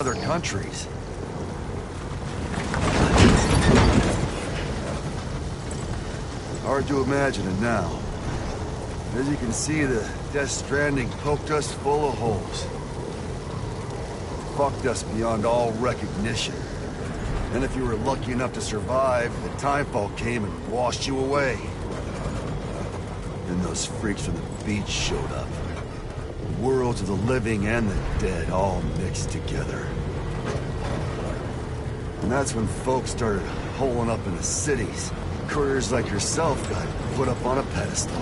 other countries. Hard to imagine it now. As you can see, the Death Stranding poked us full of holes. Fucked us beyond all recognition. And if you were lucky enough to survive, the timefall came and washed you away. Then those freaks from the beach showed up. The worlds of the living and the dead all mixed together. And that's when folks started holing up in the cities. Couriers like yourself got put up on a pedestal.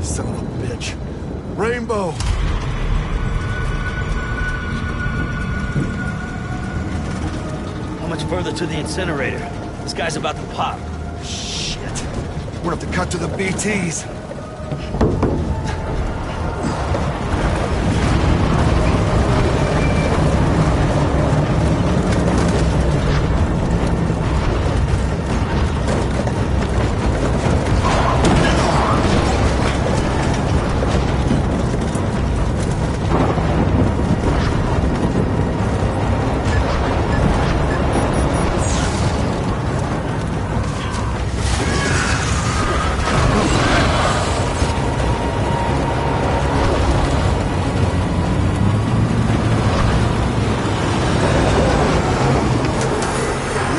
Son of a bitch. Rainbow! How much further to the incinerator? This guy's about to pop. Shit. We're gonna have to cut to the BTs.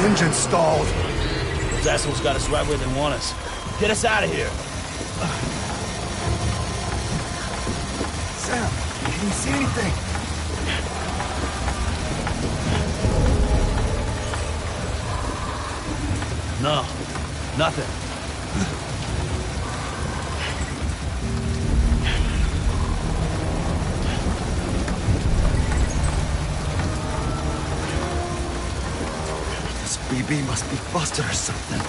Engine stalled. Those assholes got us right where they want us. Get us out of here. Sam, can you see anything? No, nothing. BB must be busted or something.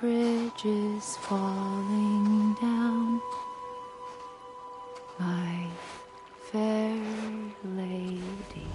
bridges falling down, my fair lady.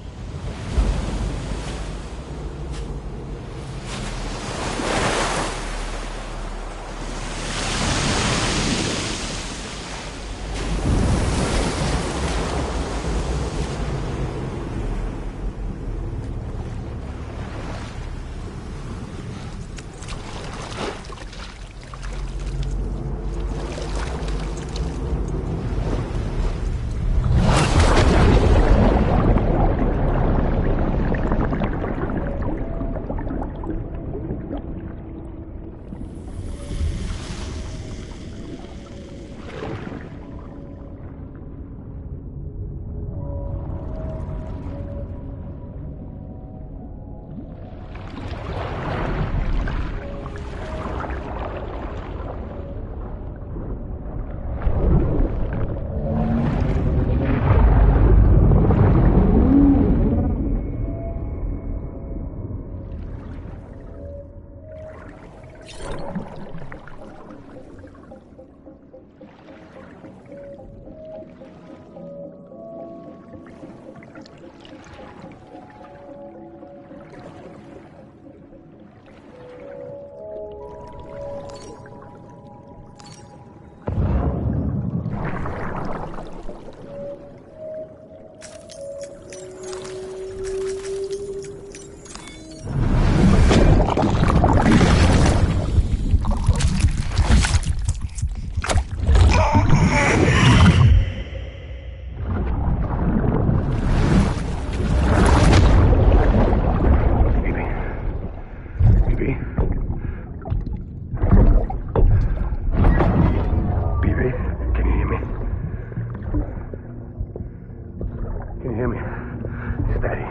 hear me? Steady.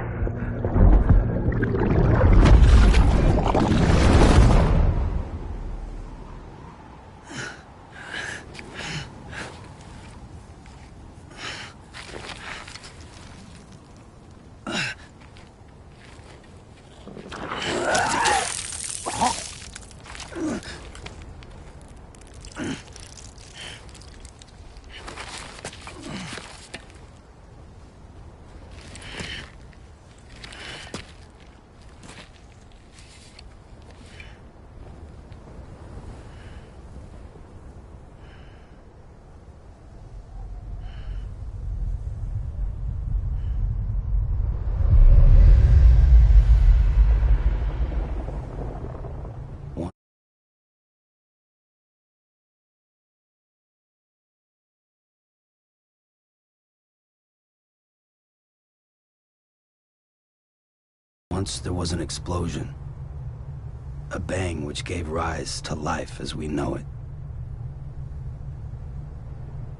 Once there was an explosion. A bang which gave rise to life as we know it.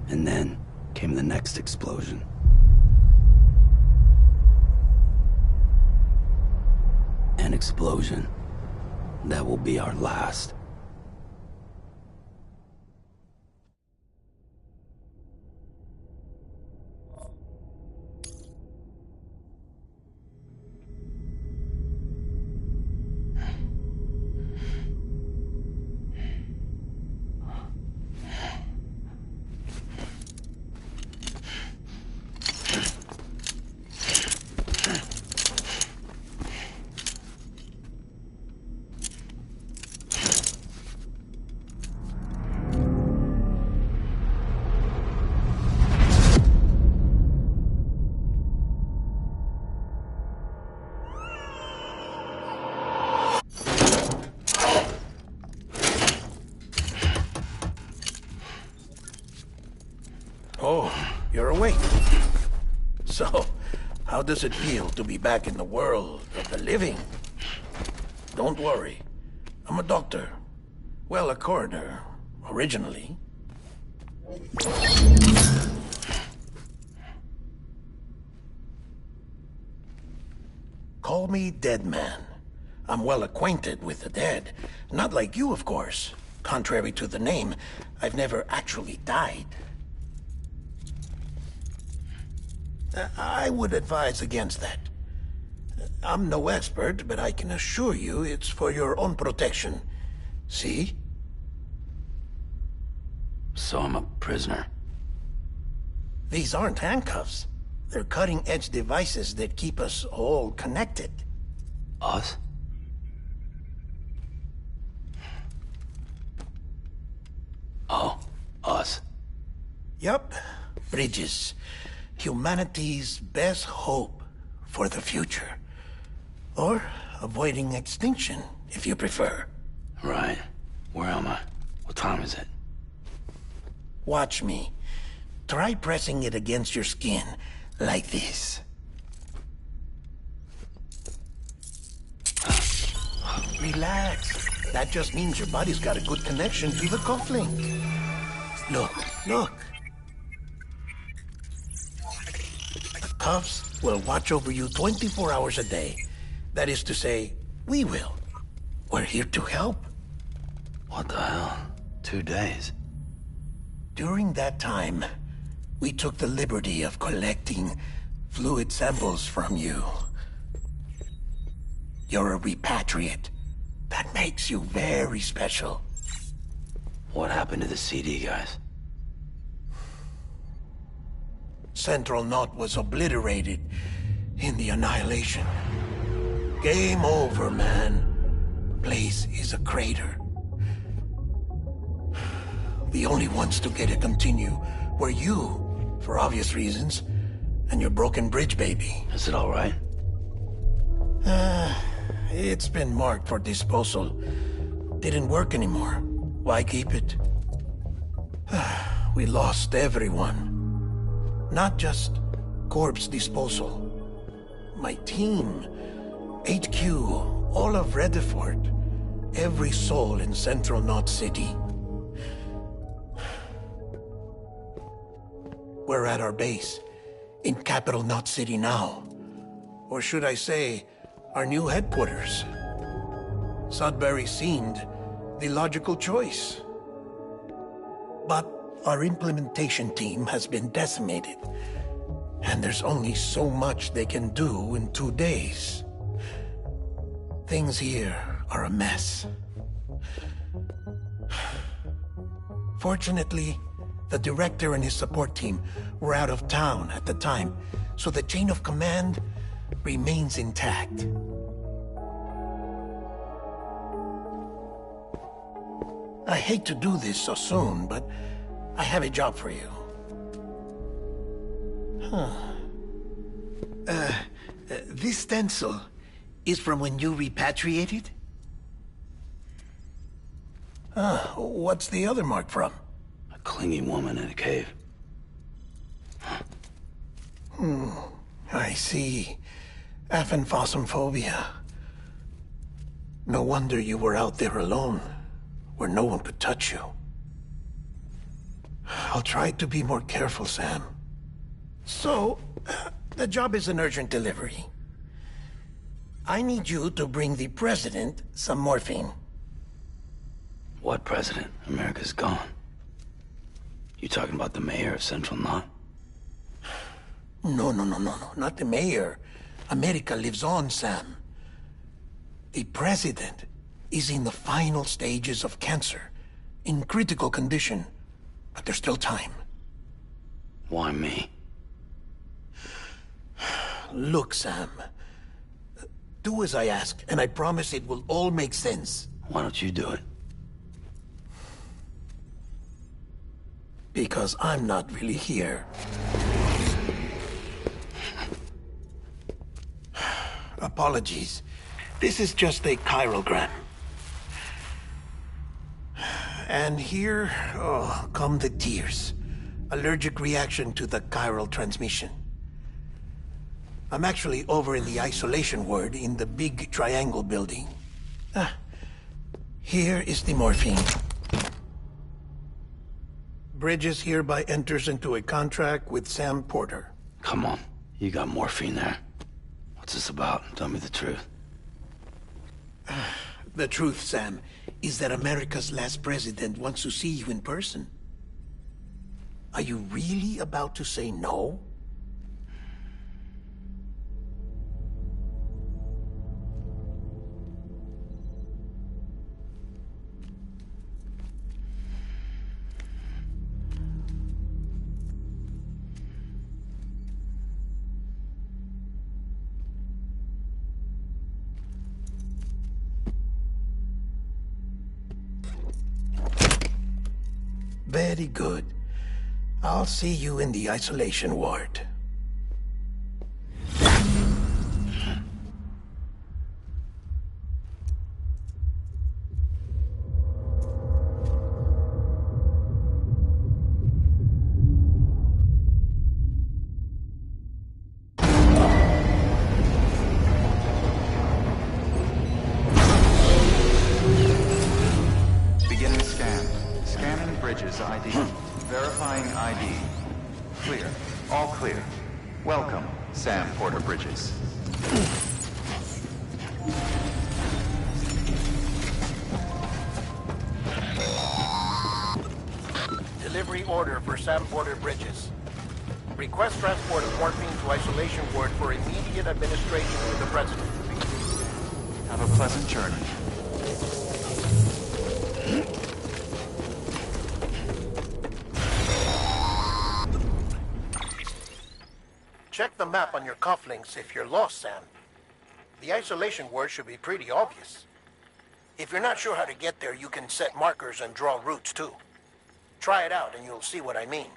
And then came the next explosion. An explosion that will be our last. Oh, you're awake. So, how does it feel to be back in the world of the living? Don't worry. I'm a doctor. Well, a coroner, originally. Call me Dead Man. I'm well acquainted with the dead. Not like you, of course. Contrary to the name, I've never actually died. I would advise against that. I'm no expert, but I can assure you it's for your own protection. See? So I'm a prisoner. These aren't handcuffs. They're cutting-edge devices that keep us all connected. Us? Oh, us. Yup. Bridges. Humanity's best hope for the future. Or avoiding extinction, if you prefer. Right. Where am I? What time is it? Watch me. Try pressing it against your skin, like this. Relax. That just means your body's got a good connection to the cufflink. Look, look. The cuffs will watch over you 24 hours a day. That is to say, we will. We're here to help. What the hell? 2 days? During that time, we took the liberty of collecting fluid samples from you. You're a repatriate. That makes you very special. What happened to the CD guys? Central Knot was obliterated in the Annihilation. Game over, man. Place is a crater. The only ones to get to continue were you, for obvious reasons, and your broken bridge baby. Is it all right? It's been marked for disposal. Didn't work anymore. Why keep it? We lost everyone. Not just corpse disposal. My team, HQ, all of Redford, every soul in Central Knot City. We're at our base, in Capital Knot City now. Or should I say, our new headquarters. Sudbury seemed the logical choice. But our implementation team has been decimated, and there's only so much they can do in 2 days. Things here are a mess. Fortunately, the director and his support team were out of town at the time, so the chain of command remains intact. I hate to do this so soon, but I have a job for you. This stencil is from when you repatriated? What's the other mark from? A clingy woman in a cave. I see. Aphenphosmphobia. No wonder you were out there alone, where no one could touch you. I'll try to be more careful, Sam. So, the job is an urgent delivery. I need you to bring the president some morphine. What president? America's gone. You talking about the mayor of Central Knot? No, not the mayor. America lives on, Sam. The president is in the final stages of cancer, in critical condition, but there's still time. Why me? Look, Sam. Do as I ask, and I promise it will all make sense. Why don't you do it? Because I'm not really here. Apologies. This is just a chiralgram. And here, come the tears. Allergic reaction to the chiral transmission. I'm actually over in the isolation ward in the big triangle building. Here is the morphine. Bridges hereby enters into a contract with Sam Porter. Come on. You got morphine there. What's this about? Tell me the truth. The truth, Sam, is that America's last president wants to see you in person. Are you really about to say no? Very good. I'll see you in the isolation ward. Beginning scan. Scanning Bridges ID. Verifying ID. Clear. All clear. Welcome, Sam Porter Bridges. Delivery order for Sam Porter Bridges. Request transport of morphine to isolation ward for immediate administration to the president. Have a pleasant journey. Check the map on your cufflinks if you're lost, Sam. The isolation word should be pretty obvious. If you're not sure how to get there, you can set markers and draw routes too. Try it out and you'll see what I mean.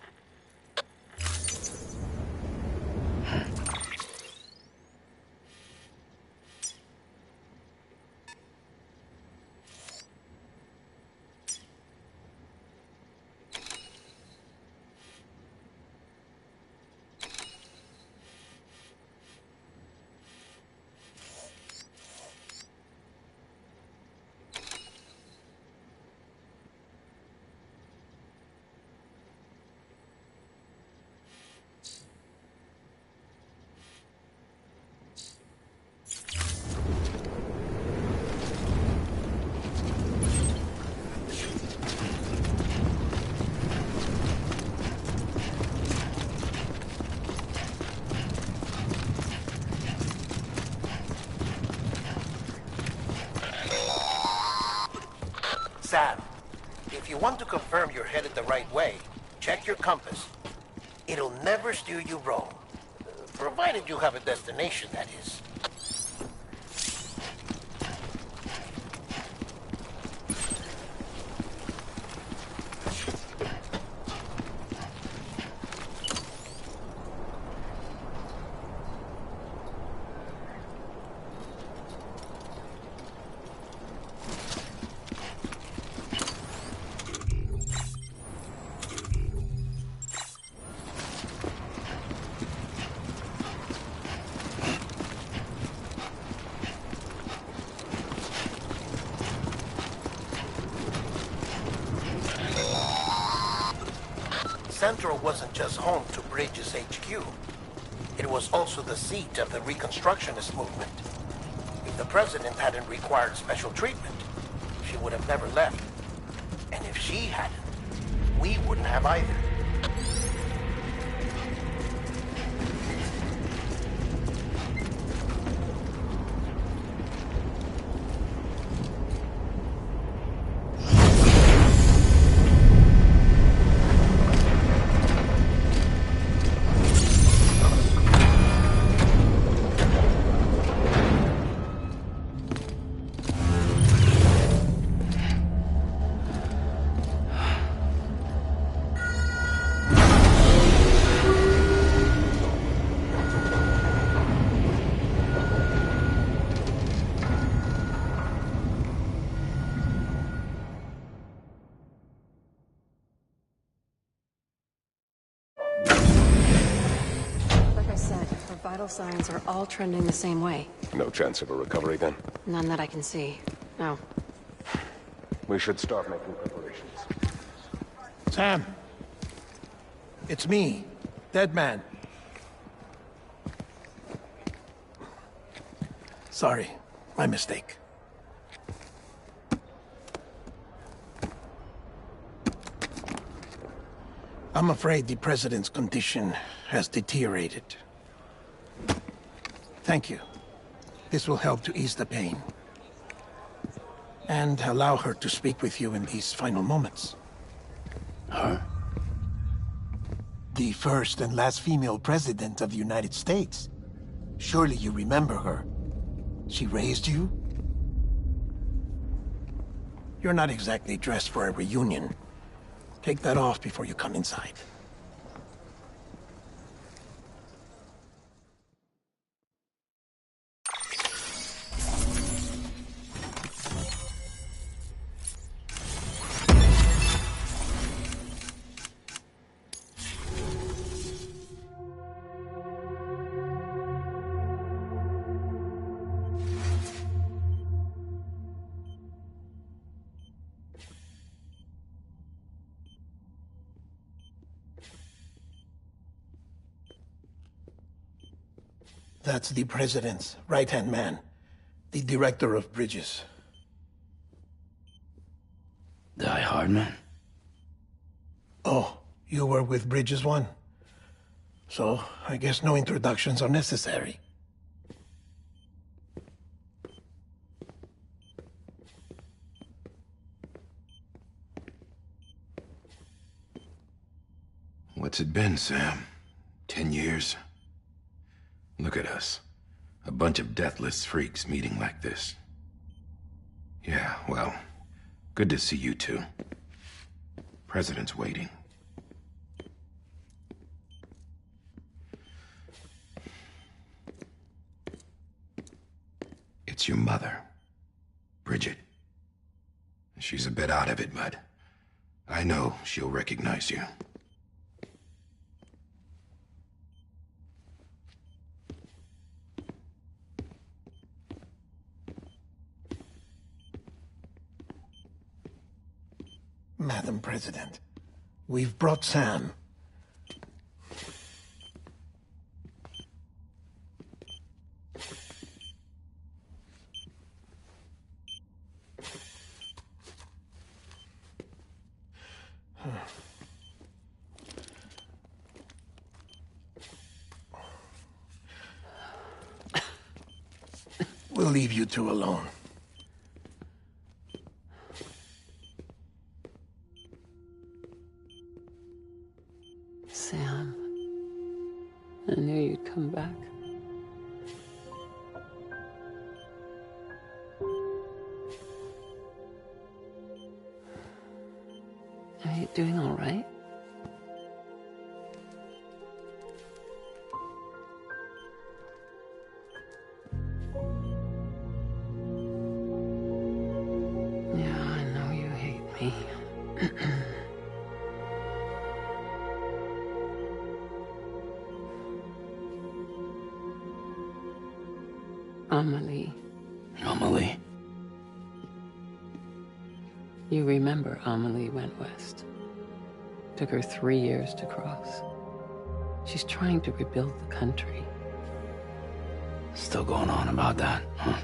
Sam, if you want to confirm you're headed the right way, check your compass. It'll never steer you wrong. Provided you have a destination, that is. Central wasn't just home to Bridges HQ. It was also the seat of the Reconstructionist movement. If the president hadn't required special treatment, she would have never left. And if she hadn't, we wouldn't have either. Vital signs are all trending the same way. No chance of a recovery then? None that I can see. No. We should start making preparations. Sam. It's me, Dead Man. Sorry, my mistake. I'm afraid the president's condition has deteriorated. Thank you. This will help to ease the pain. And allow her to speak with you in these final moments. Her? The first and last female president of the United States. Surely you remember her. She raised you? You're not exactly dressed for a reunion. Take that off before you come inside. That's the president's right-hand man, the director of Bridges. Die Hard Man? Oh, you were with Bridges 1? So, I guess no introductions are necessary. What's it been, Sam? 10 years? Look at us. A bunch of deathless freaks meeting like this. Yeah, well, good to see you two. President's waiting. It's your mother, Bridget. She's a bit out of it, but I know she'll recognize you. Madam President, we've brought Sam. We'll leave you two alone. come back. Are you doing all right? Yeah, I know you hate me. Amelie. Amelie? You remember Amelie went west. Took her 3 years to cross. She's trying to rebuild the country. Still going on about that, huh?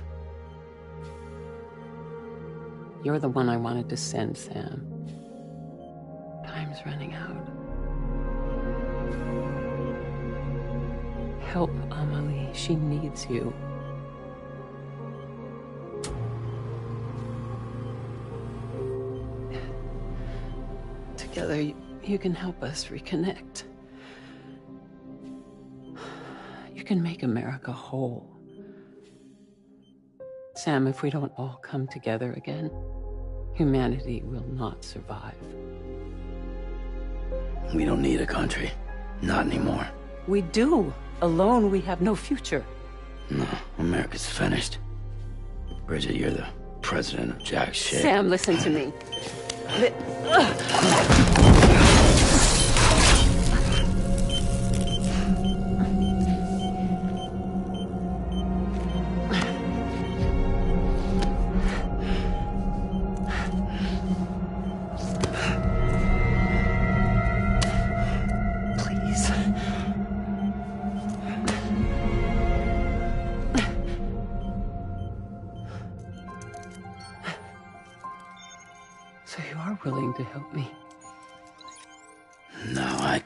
You're the one I wanted to send, Sam. Time's running out. Help Amelie. She needs you. Together, you can help us reconnect. You can make America whole. Sam, if we don't all come together again, humanity will not survive. We don't need a country. Not anymore. We do. Alone, we have no future. No, America's finished. Bridget, you're the president of jack shit. Sam, listen to me. So you are willing to help me? No, I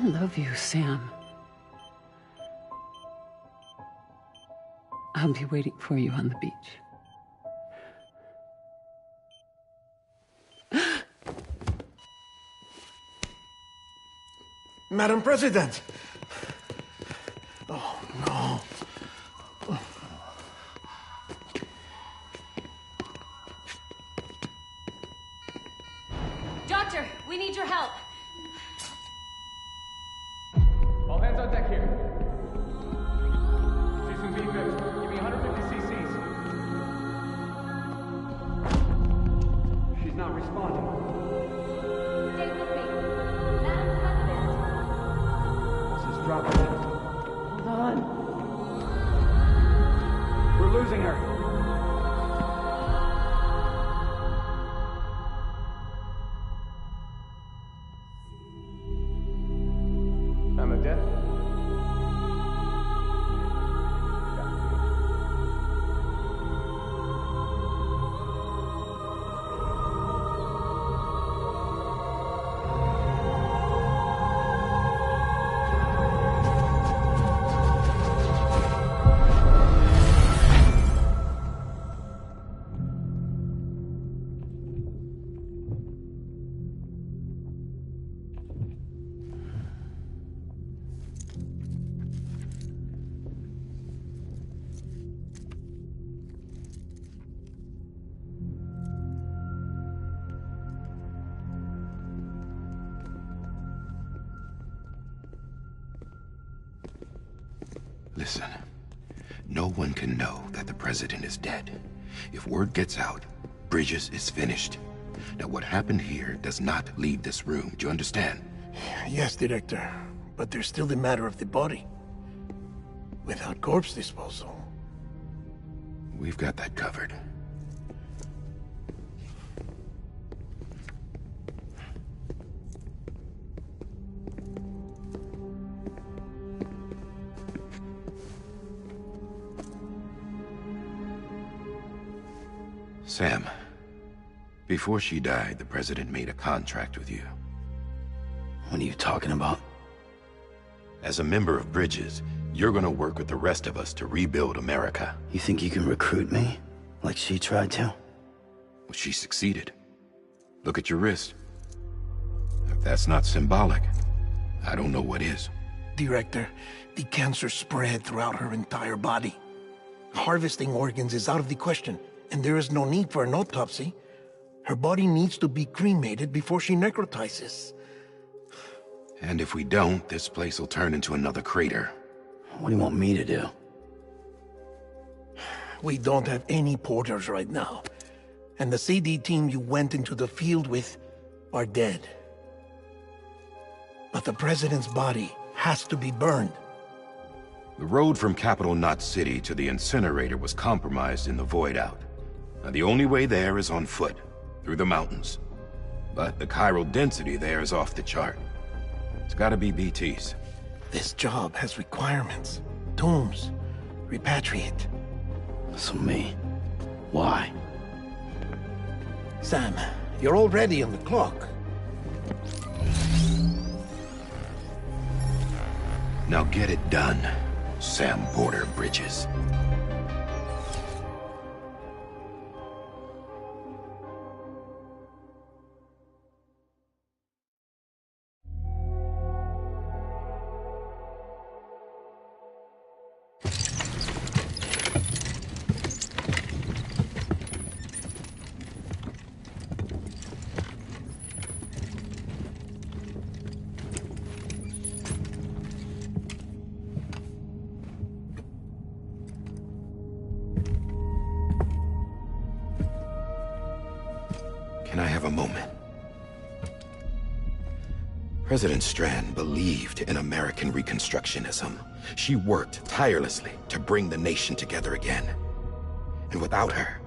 love you, Sam. I'll be waiting for you on the beach. Madam President! Oh, no. Doctor, we need your help. All hands on deck here. Ceasing being good. Give me 150 cc's. She's not responding. Stay with me. Madam President. This is dropping. Hold on. We're losing her. I'm a dead. Listen, no one can know that the president is dead. If word gets out, Bridges is finished. Now, what happened here does not leave this room. Do you understand? Yes, Director. But there's still the matter of the body. Without corpse disposal. We've got that covered. Sam, Before she died, the President made a contract with you. What are you talking about? As a member of Bridges, you're gonna work with the rest of us to rebuild America. You think you can recruit me? Like she tried to? Well, she succeeded. Look at your wrist. If that's not symbolic, I don't know what is. Director, the cancer spread throughout her entire body. Harvesting organs is out of the question, and there is no need for an autopsy. Her body needs to be cremated before she necrotizes. And if we don't, this place will turn into another crater. What do you want me to do? We don't have any porters right now. And the CD team you went into the field with are dead. But the President's body has to be burned. The road from Capital Knot City to the incinerator was compromised in the void out. Now, the only way there is on foot, through the mountains. But the chiral density there is off the chart. It's gotta be BT's. This job has requirements. Tombs. Repatriate. So me. Why? Sam, you're already on the clock. Now get it done, Sam Porter Bridges. Can I have a moment? President Strand believed in American Reconstructionism. She worked tirelessly to bring the nation together again. And without her,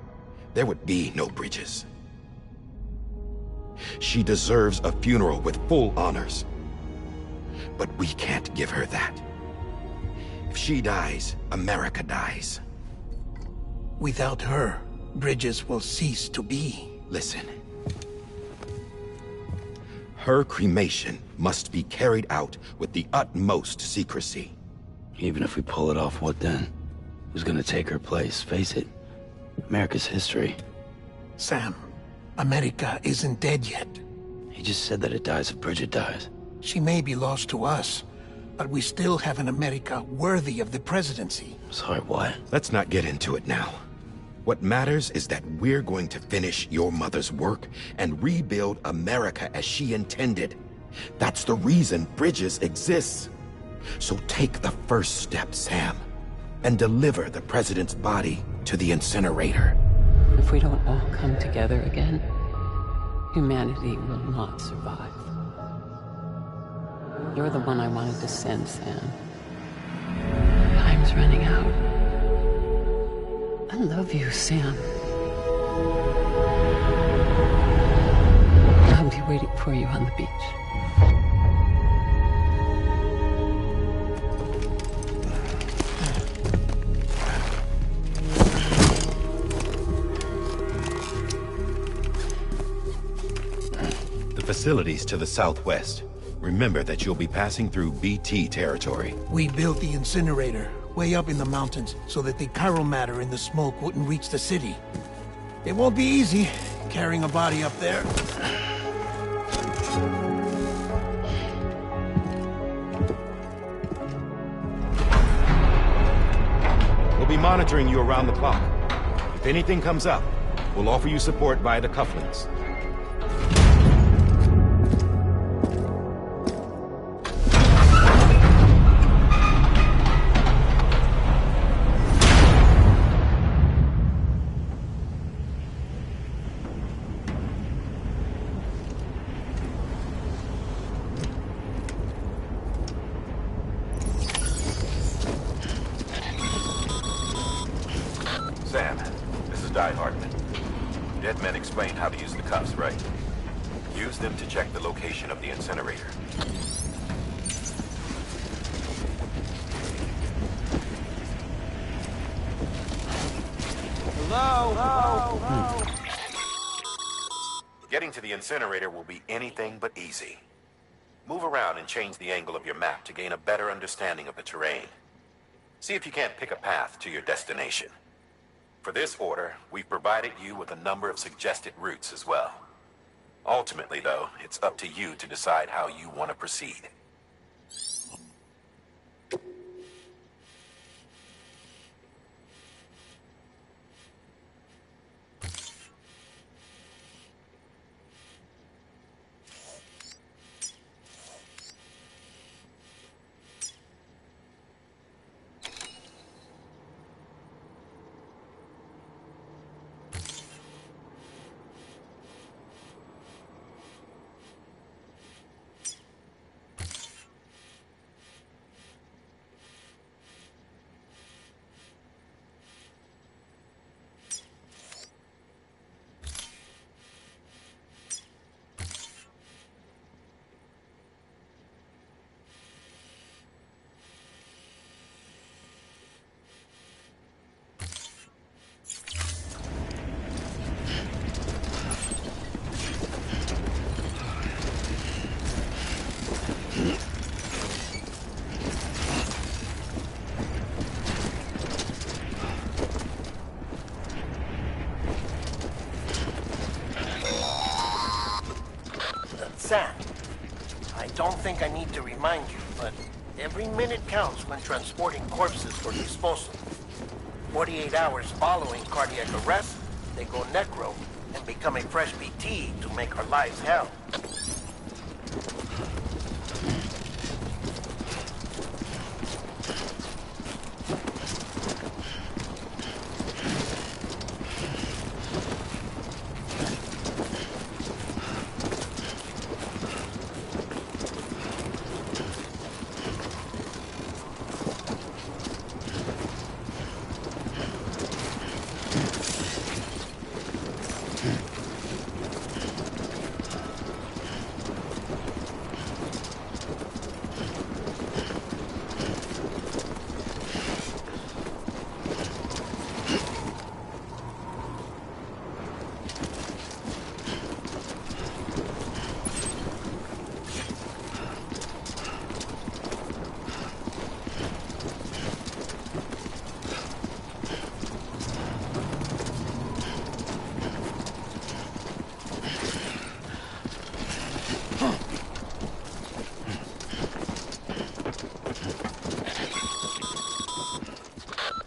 there would be no Bridges. She deserves a funeral with full honors. But we can't give her that. If she dies, America dies. Without her, Bridges will cease to be. Listen. Her cremation must be carried out with the utmost secrecy. Even if we pull it off, what then? Who's gonna take her place? Face it, America's history. Sam, America isn't dead yet. He just said that it dies if Bridget dies. She may be lost to us, but we still have an America worthy of the presidency. Sorry, what? Let's not get into it now. What matters is that we're going to finish your mother's work and rebuild America as she intended. That's the reason Bridges exists. So take the first step, Sam, and deliver the president's body to the incinerator. If we don't all come together again, humanity will not survive. You're the one I wanted to send, Sam. Time's running out. I love you, Sam. I'll be waiting for you on the beach. The facilities to the southwest. Remember that you'll be passing through BT territory. We built the incinerator way up in the mountains so that the chiral matter in the smoke wouldn't reach the city. It won't be easy carrying a body up there. We'll be monitoring you around the clock. If anything comes up, we'll offer you support via the cufflinks. Sam, this is Artem. Dead men explained how to use the cuffs, right? Use them to check the location of the incinerator. Hello? Getting to the incinerator will be anything but easy. Move around and change the angle of your map to gain a better understanding of the terrain. See if you can't pick a path to your destination. For this order, we've provided you with a number of suggested routes as well. Ultimately, though, it's up to you to decide how you want to proceed. Sam, I don't think I need to remind you, but every minute counts when transporting corpses for disposal. 48 hours following cardiac arrest, they go necro and become a fresh BT to make our lives hell.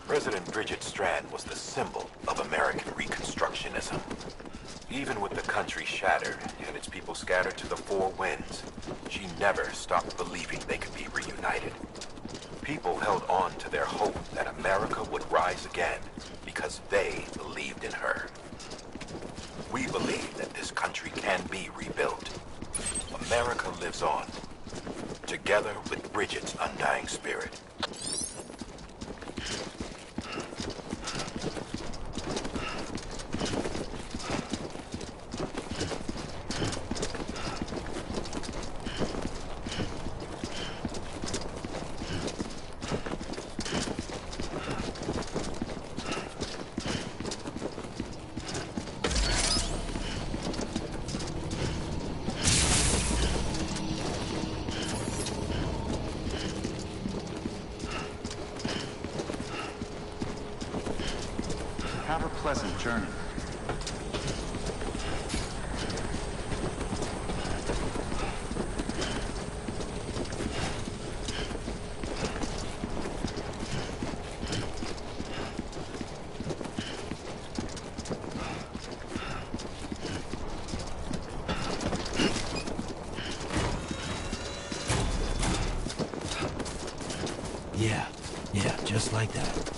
President Bridget Strand was the symbol of American Reconstructionism. Even with the country shattered and its people scattered to the four winds, she never stopped believing they could be reunited. People held on to their hope that America would rise again because they believed in her. We believe that this country can be rebuilt. America lives on, together with Bridget's undying spirit. Have a pleasant journey. Yeah, just like that.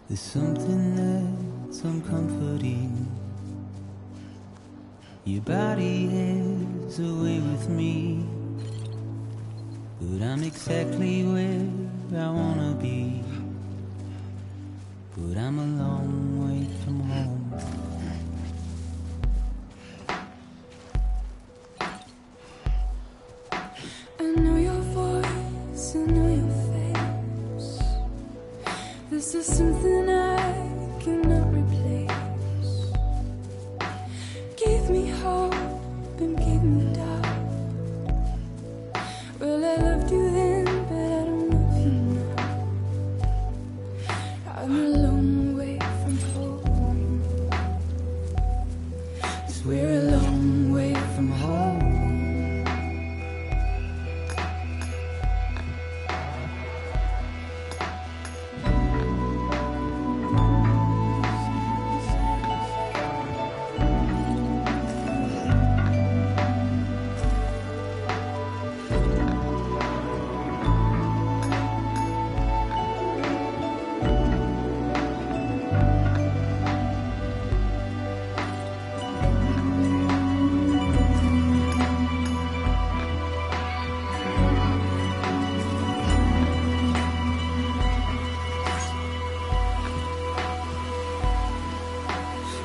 There's something that's uncomforting. Your body is away with me, but I'm exactly where I wanna be. But I'm a long way from home. I know your voice, I know your face. This is something I cannot replace. Give me hope and give me doubt. Well, I loved you then, but I don't love you now. I'm a long way from home. 'Cause we're a long way from home.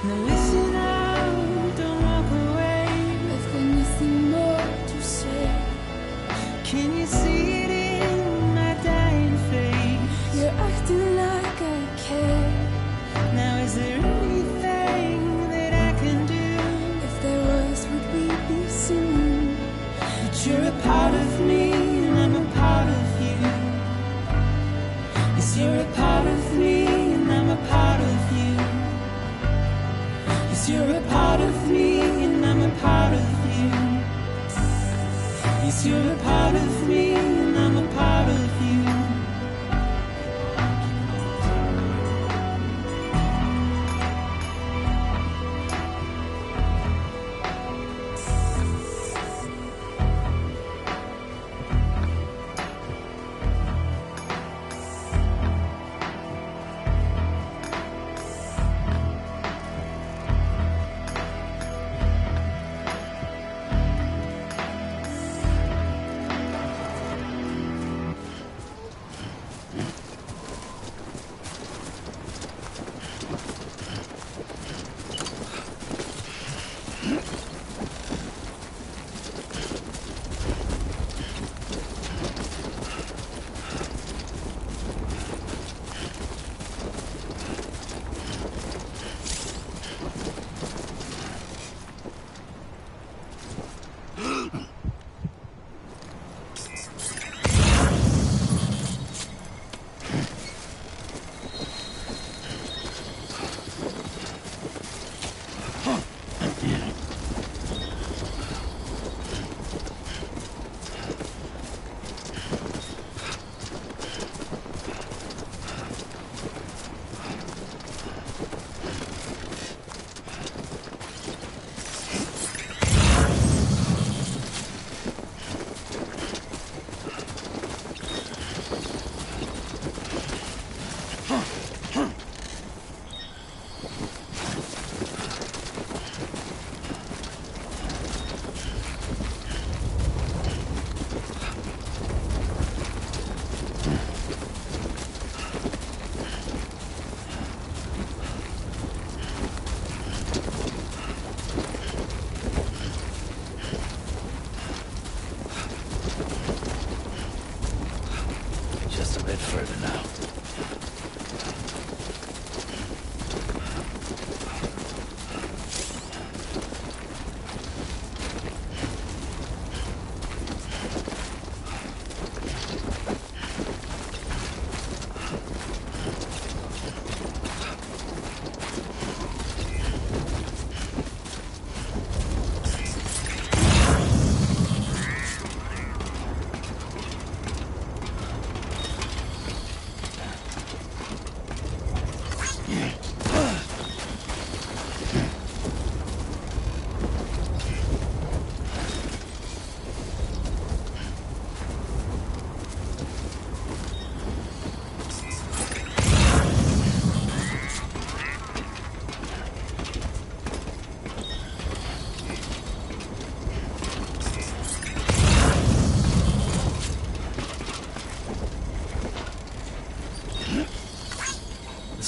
Now listen out, don't walk away. I've got nothing more to say. Can you see it in my dying face? You're acting like I care. Now is there anything that I can do? If there was, would we be singing? But you're a part of me and I'm a part of you. Yes, you're a part of me and I'm a part of you. Yes, you're a part of me and I'm a part of you. Yes, you're a part of me and I'm a part of you.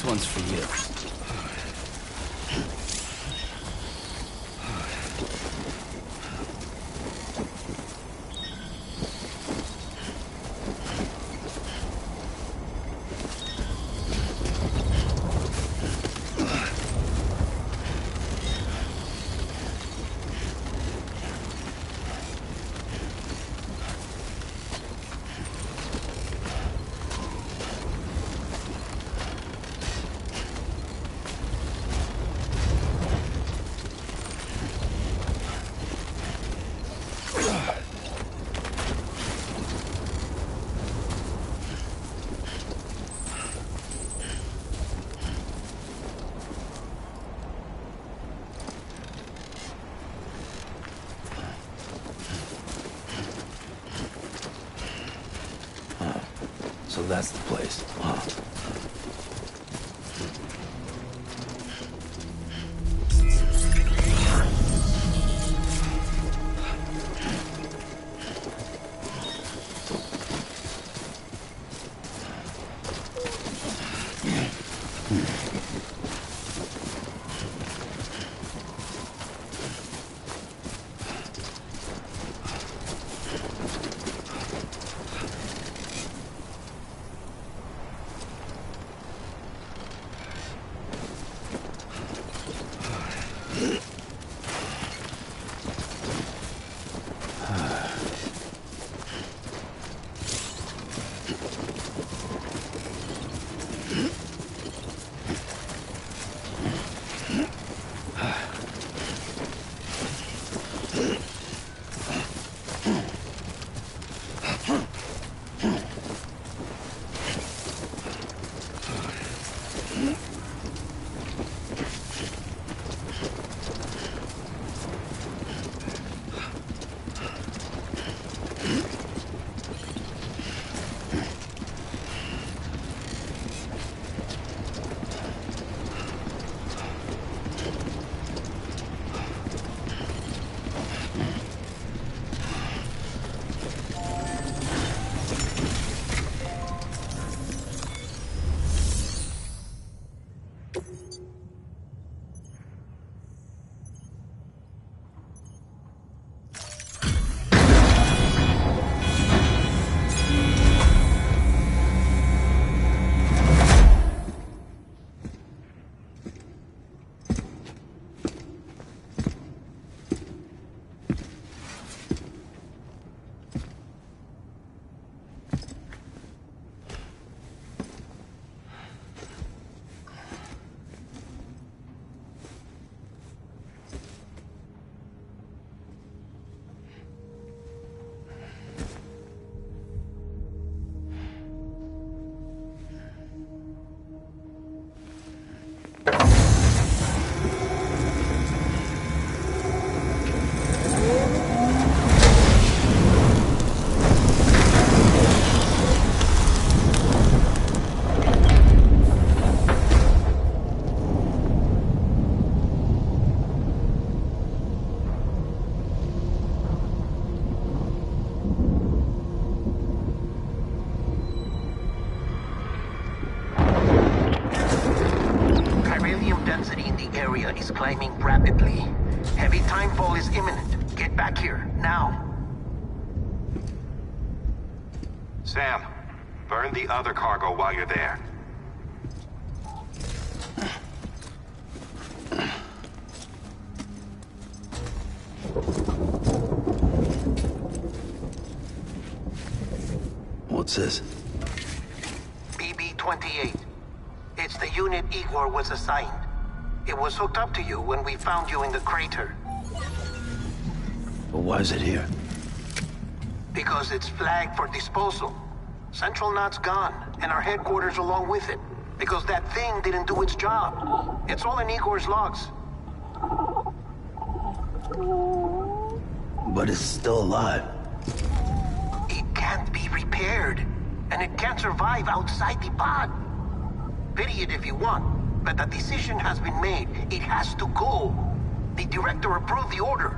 This one's for you. So that's the place, huh? Is climbing rapidly. Heavy timefall is imminent. Get back here, now. Sam, burn the other cargo while you're there. What's this? BB-28. It's the unit Igor was assigned. It was hooked up to you when we found you in the crater. But why is it here? Because it's flagged for disposal. Central Knot's gone, and our headquarters along with it. Because that thing didn't do its job. It's all in Igor's logs. But it's still alive. It can't be repaired. And it can't survive outside the pod. Pity it if you want. But the decision has been made. It has to go. The director approved the order.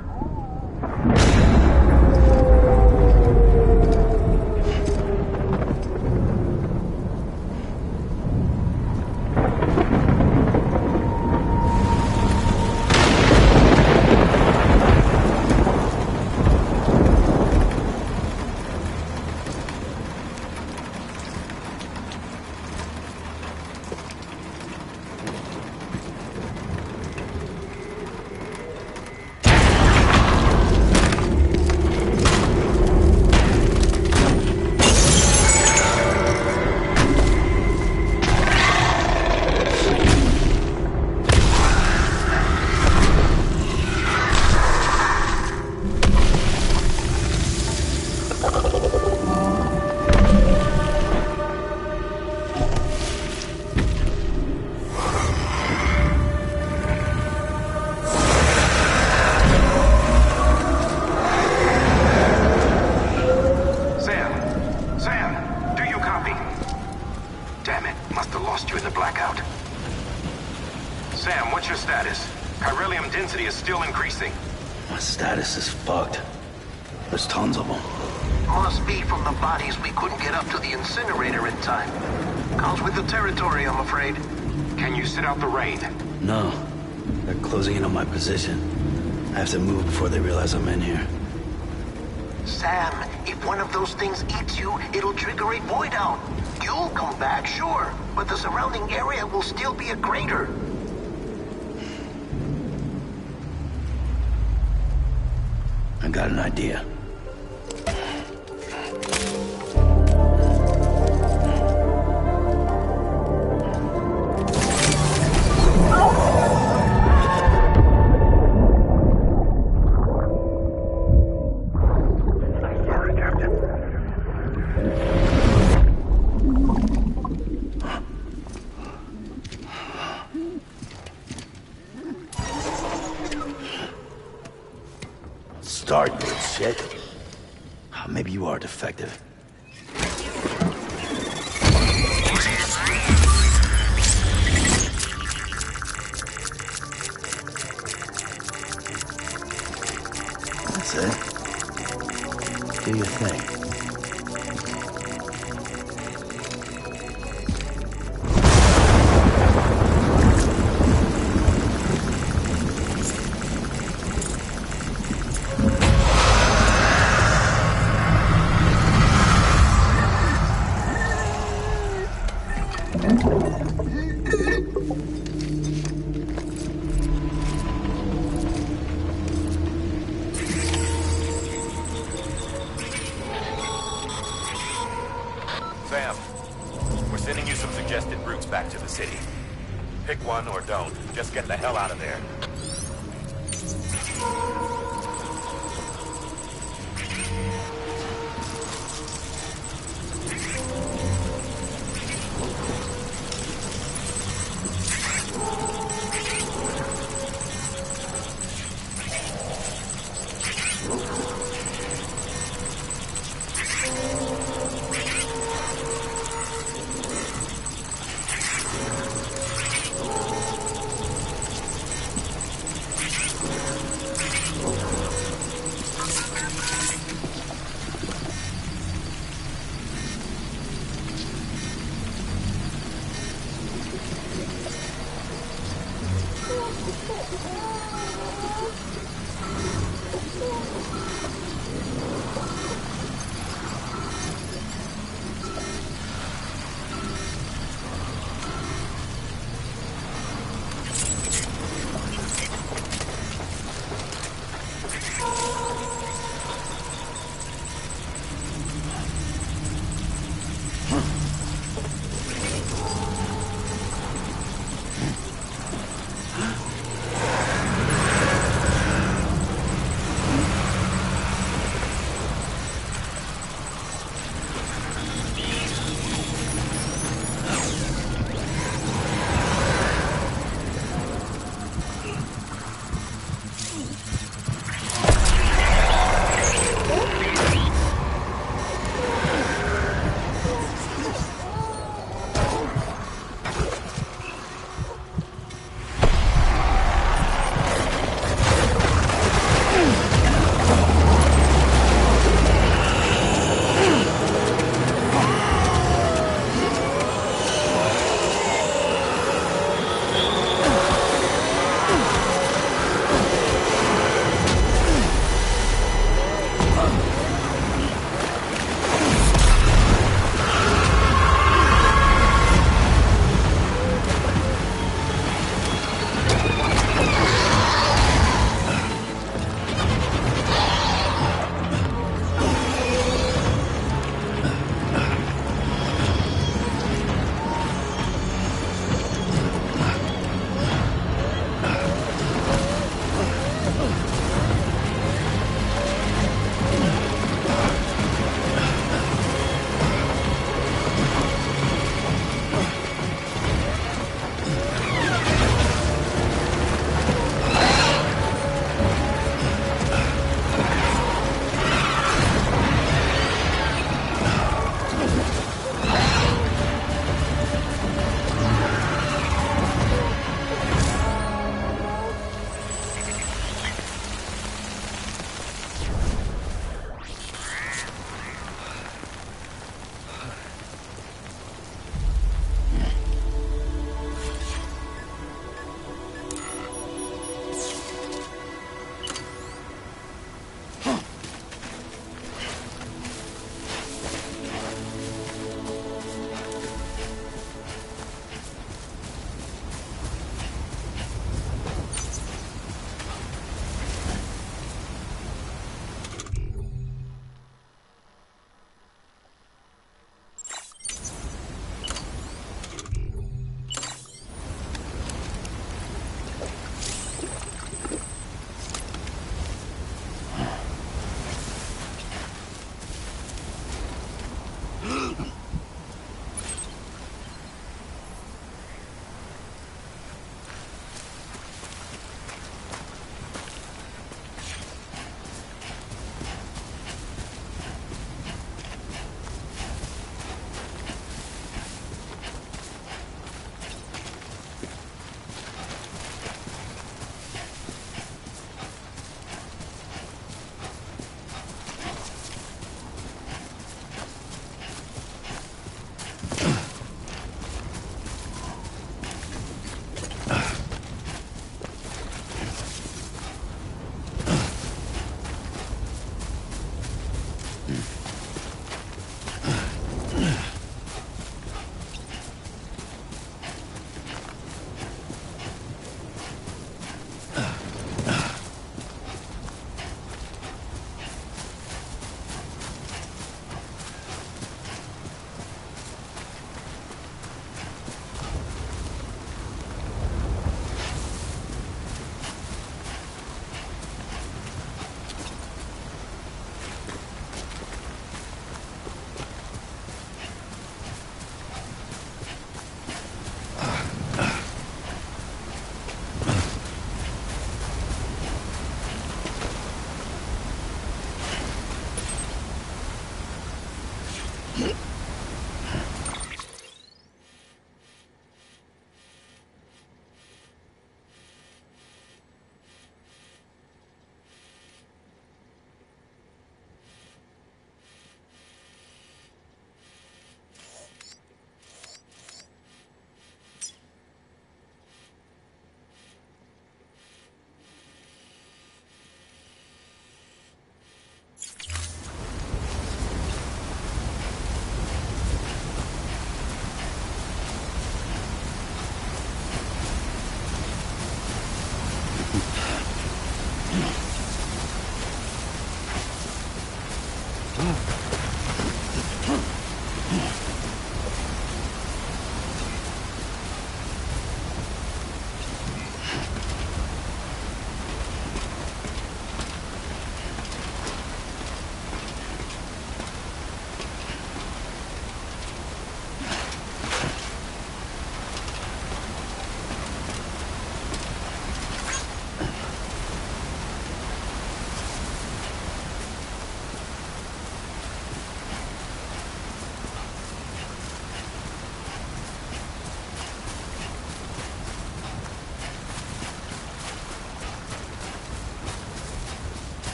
a blackout. Sam, what's your status? Chiralium density is still increasing. My status is fucked. There's tons of them. Must be from the bodies we couldn't get up to the incinerator in time. Comes with the territory, I'm afraid. Can you sit out the rain? No. They're closing in on my position. I have to move before they realize I'm in here. Sam, if one of those things eats you, it'll trigger a void out. You'll come back, sure, but the surrounding area will still be a crater. I got an idea. Start, you shit. Maybe you are defective. That's it. Do your thing. Sam, we're sending you some suggested routes back to the city. Pick one or don't. Just get the hell out of there.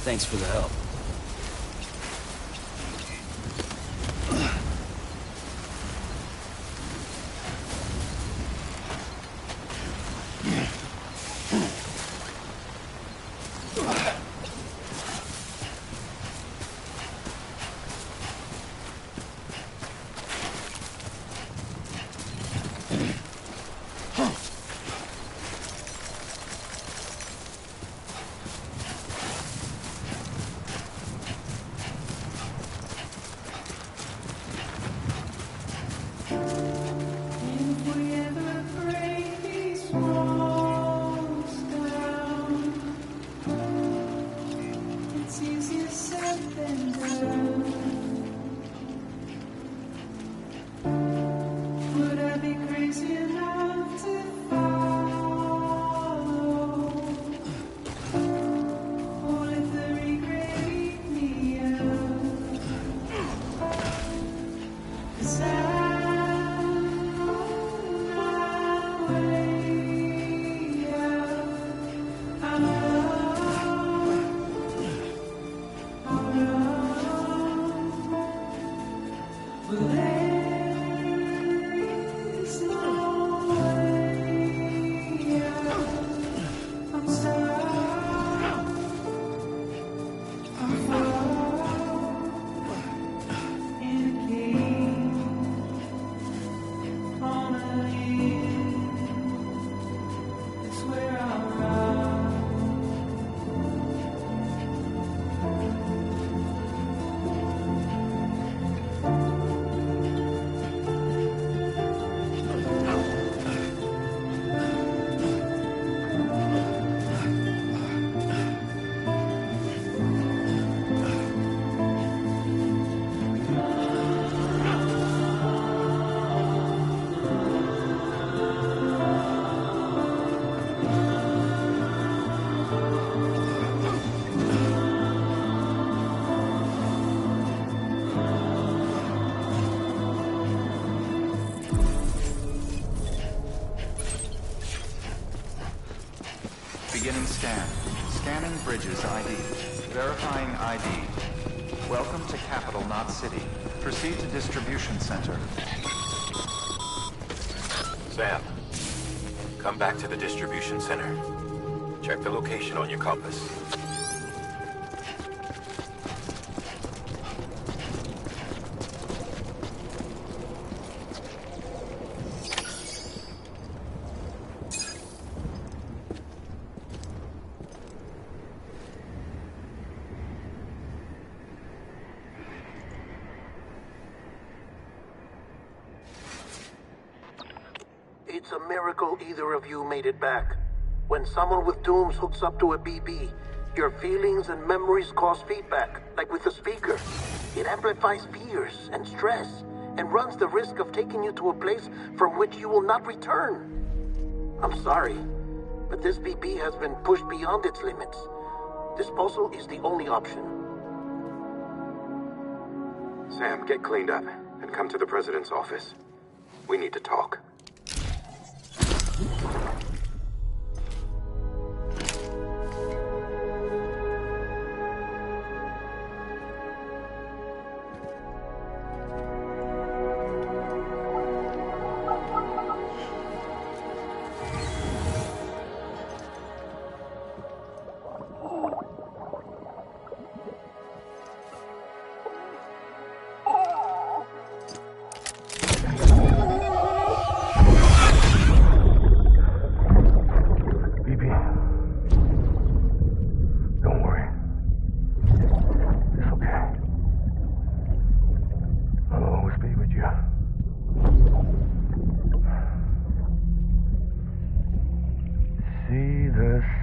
Thanks for the help. Beginning scan. Scanning bridges ID. Verifying ID. Welcome to Capital, not City. Proceed to distribution center. Sam, come back to the distribution center. Check the location on your compass. It's a miracle either of you made it back. When someone with dooms hooks up to a BB, your feelings and memories cause feedback, like with a speaker. It amplifies fears and stress, and runs the risk of taking you to a place from which you will not return. I'm sorry, but this BB has been pushed beyond its limits. Disposal is the only option. Sam, get cleaned up and come to the President's office. We need to talk.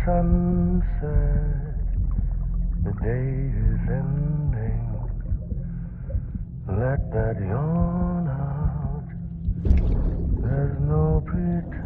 Sunset, the day is ending. Let that yawn out. There's no pretending.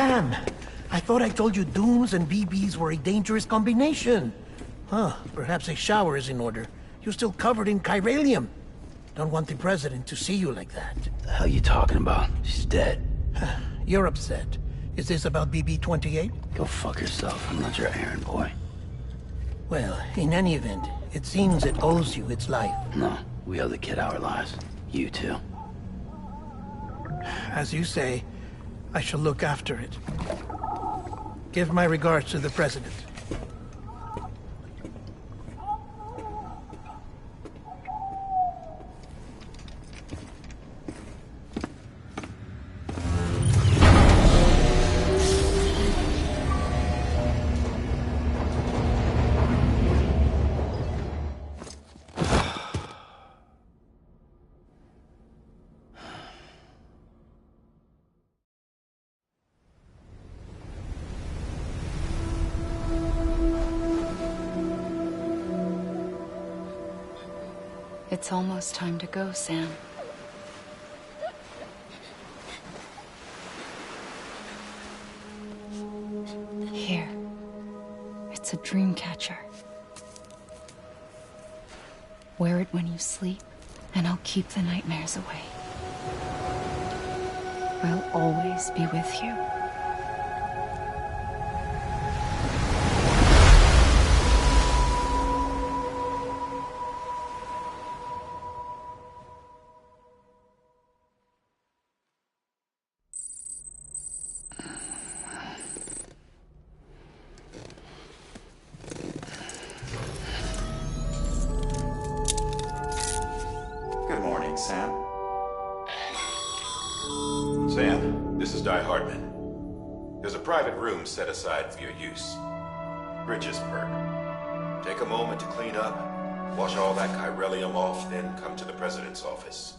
Sam, I thought I told you Dooms and BBs were a dangerous combination. Huh, perhaps a shower is in order. You're still covered in chiralium. Don't want the president to see you like that. The hell you talking about? She's dead. You're upset. Is this about BB-28? Go fuck yourself. I'm not your errand boy. Well, in any event, it seems it owes you its life. No, we owe the kid our lives. You too. As you say, I shall look after it. Give my regards to the president. It's almost time to go, Sam. Here. It's a dream catcher. Wear it when you sleep, and I'll keep the nightmares away. I'll always be with you. Sam? Sam, this is Di Hartman. There's a private room set aside for your use. Bridges perk. Take a moment to clean up, wash all that chiralium off, then come to the president's office.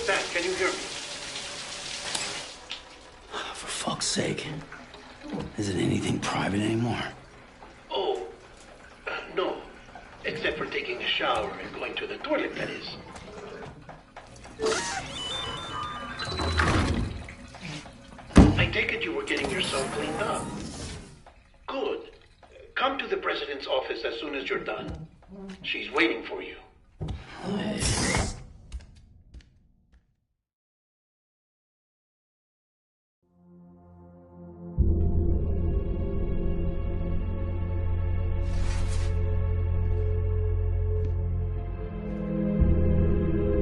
Sam, can you hear me? For fuck's sake. Is it anything private anymore? Oh, no. Except for taking a shower and going to the toilet, that is. I take it you were getting yourself cleaned up. Good. Come to the president's office as soon as you're done. She's waiting for you.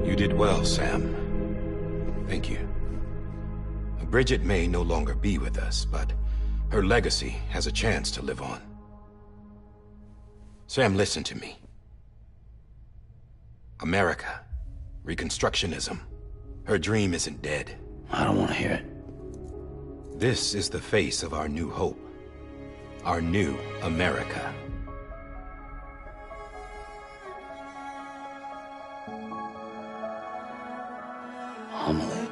You did well, Sam. Thank you. Bridget may no longer be with us, but her legacy has a chance to live on. Sam, listen to me. America. Reconstructionism. Her dream isn't dead. I don't want to hear it. This is the face of our new hope. Our new America. Amelie.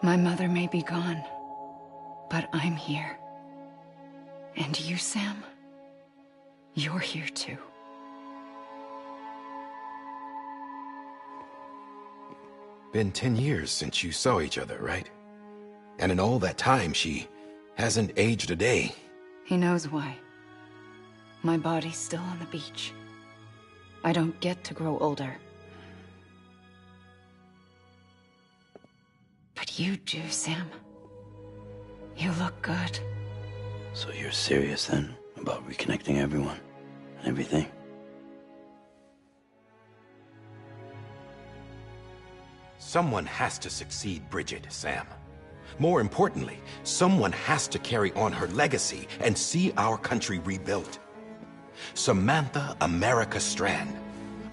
My mother may be gone, but I'm here. And you, Sam, you're here too. Been 10 years since you saw each other, right? And in all that time, she hasn't aged a day. He knows why. My body's still on the beach. I don't get to grow older. But you do, Sam. You look good. So you're serious then about reconnecting everyone and everything? Someone has to succeed Bridget, Sam. More importantly, someone has to carry on her legacy and see our country rebuilt. Samantha America Strand,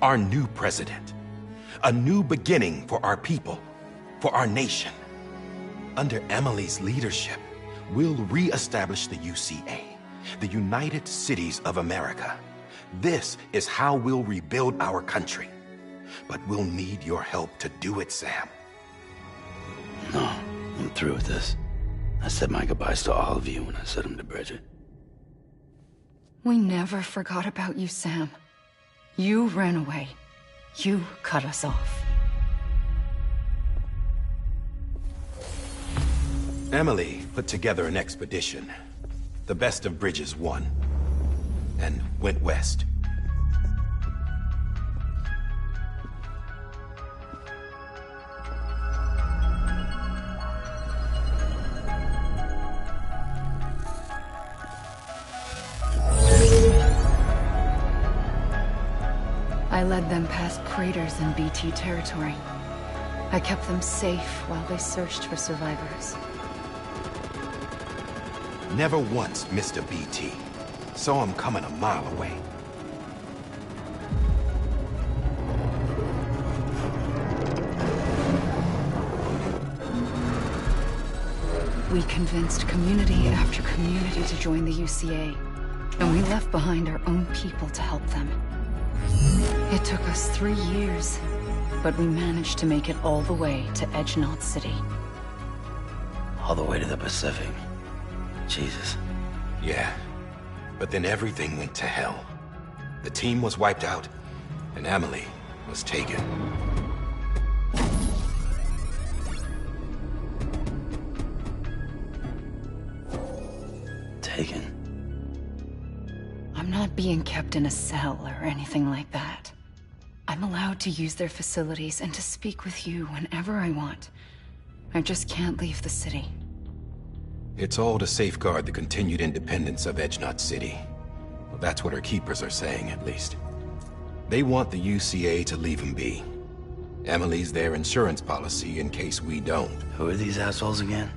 our new president. A new beginning for our people, for our nation. Under Emily's leadership, we'll re-establish the UCA, the United Cities of America. This is how we'll rebuild our country. But we'll need your help to do it, Sam. No, I'm through with this. I said my goodbyes to all of you when I said them to Bridget. We never forgot about you, Sam. You ran away. You cut us off. Emily put together an expedition. The best of Bridges won. And went west. I led them past craters in BT territory. I kept them safe while they searched for survivors. Never once missed a BT. Saw him coming a mile away. We convinced community after community to join the UCA, and we left behind our own people to help them. It took us 3 years, but we managed to make it all the way to Edge-Knot City. All the way to the Pacific. Jesus. Yeah, but then everything went to hell. The team was wiped out, and Emily was taken. Taken? I'm not being kept in a cell or anything like that. I'm allowed to use their facilities and to speak with you whenever I want. I just can't leave the city. It's all to safeguard the continued independence of Edge-Knot City. Well, that's what our keepers are saying, at least. They want the UCA to leave them be. Emily's their insurance policy in case we don't. Who are these assholes again?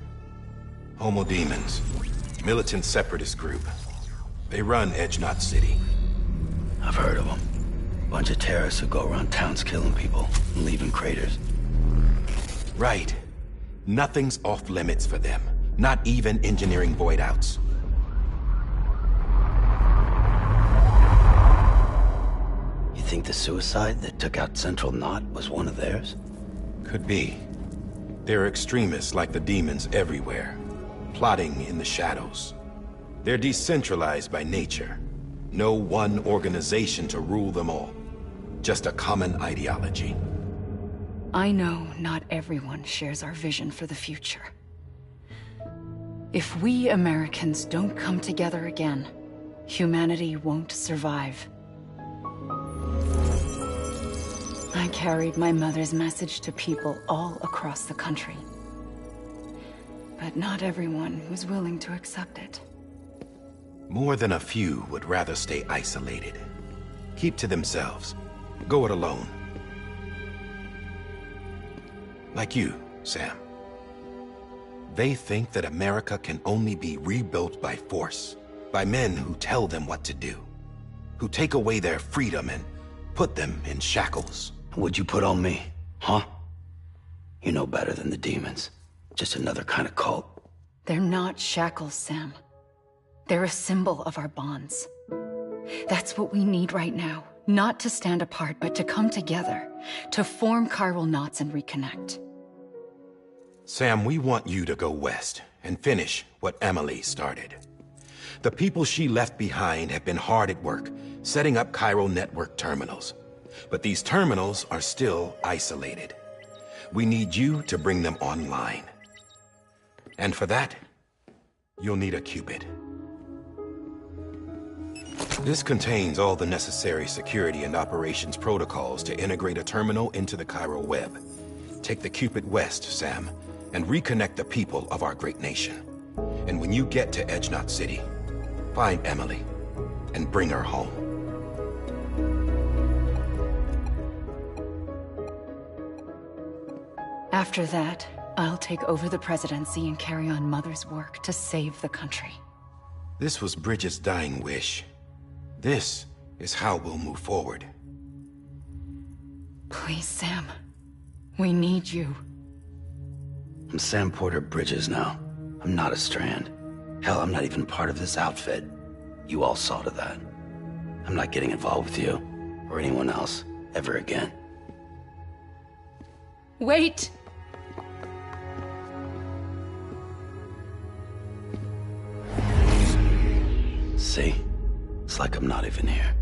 Homo Demons. Militant separatist group. They run Edge-Knot City. I've heard of them. Bunch of terrorists who go around towns killing people and leaving craters. Right. Nothing's off limits for them. Not even engineering void outs. You think the suicide that took out Central Knot was one of theirs? Could be. There are extremists like the demons everywhere, plotting in the shadows. They're decentralized by nature. No one organization to rule them all. Just a common ideology. I know not everyone shares our vision for the future. If we Americans don't come together again, humanity won't survive. I carried my mother's message to people all across the country. But not everyone was willing to accept it. More than a few would rather stay isolated. Keep to themselves. Go it alone. Like you, Sam. They think that America can only be rebuilt by force, by men who tell them what to do, who take away their freedom and put them in shackles. What'd you put on me, huh? You know better than the demons. Just another kind of cult. They're not shackles, Sam. They're a symbol of our bonds. That's what we need right now. Not to stand apart, but to come together. To form chiral knots and reconnect. Sam, we want you to go west and finish what Emily started. The people she left behind have been hard at work, setting up chiral network terminals. But these terminals are still isolated. We need you to bring them online. And for that, you'll need a Cupid. This contains all the necessary security and operations protocols to integrate a terminal into the chiral web. Take the Cupid west, Sam, and reconnect the people of our great nation. And when you get to Edge Knot City, find Emily and bring her home. After that, I'll take over the presidency and carry on Mother's work to save the country. This was Bridget's dying wish. This is how we'll move forward. Please, Sam. We need you. I'm Sam Porter Bridges now. I'm not a Strand. Hell, I'm not even part of this outfit. You all saw to that. I'm not getting involved with you, or anyone else, ever again. Wait! See? It's like I'm not even here.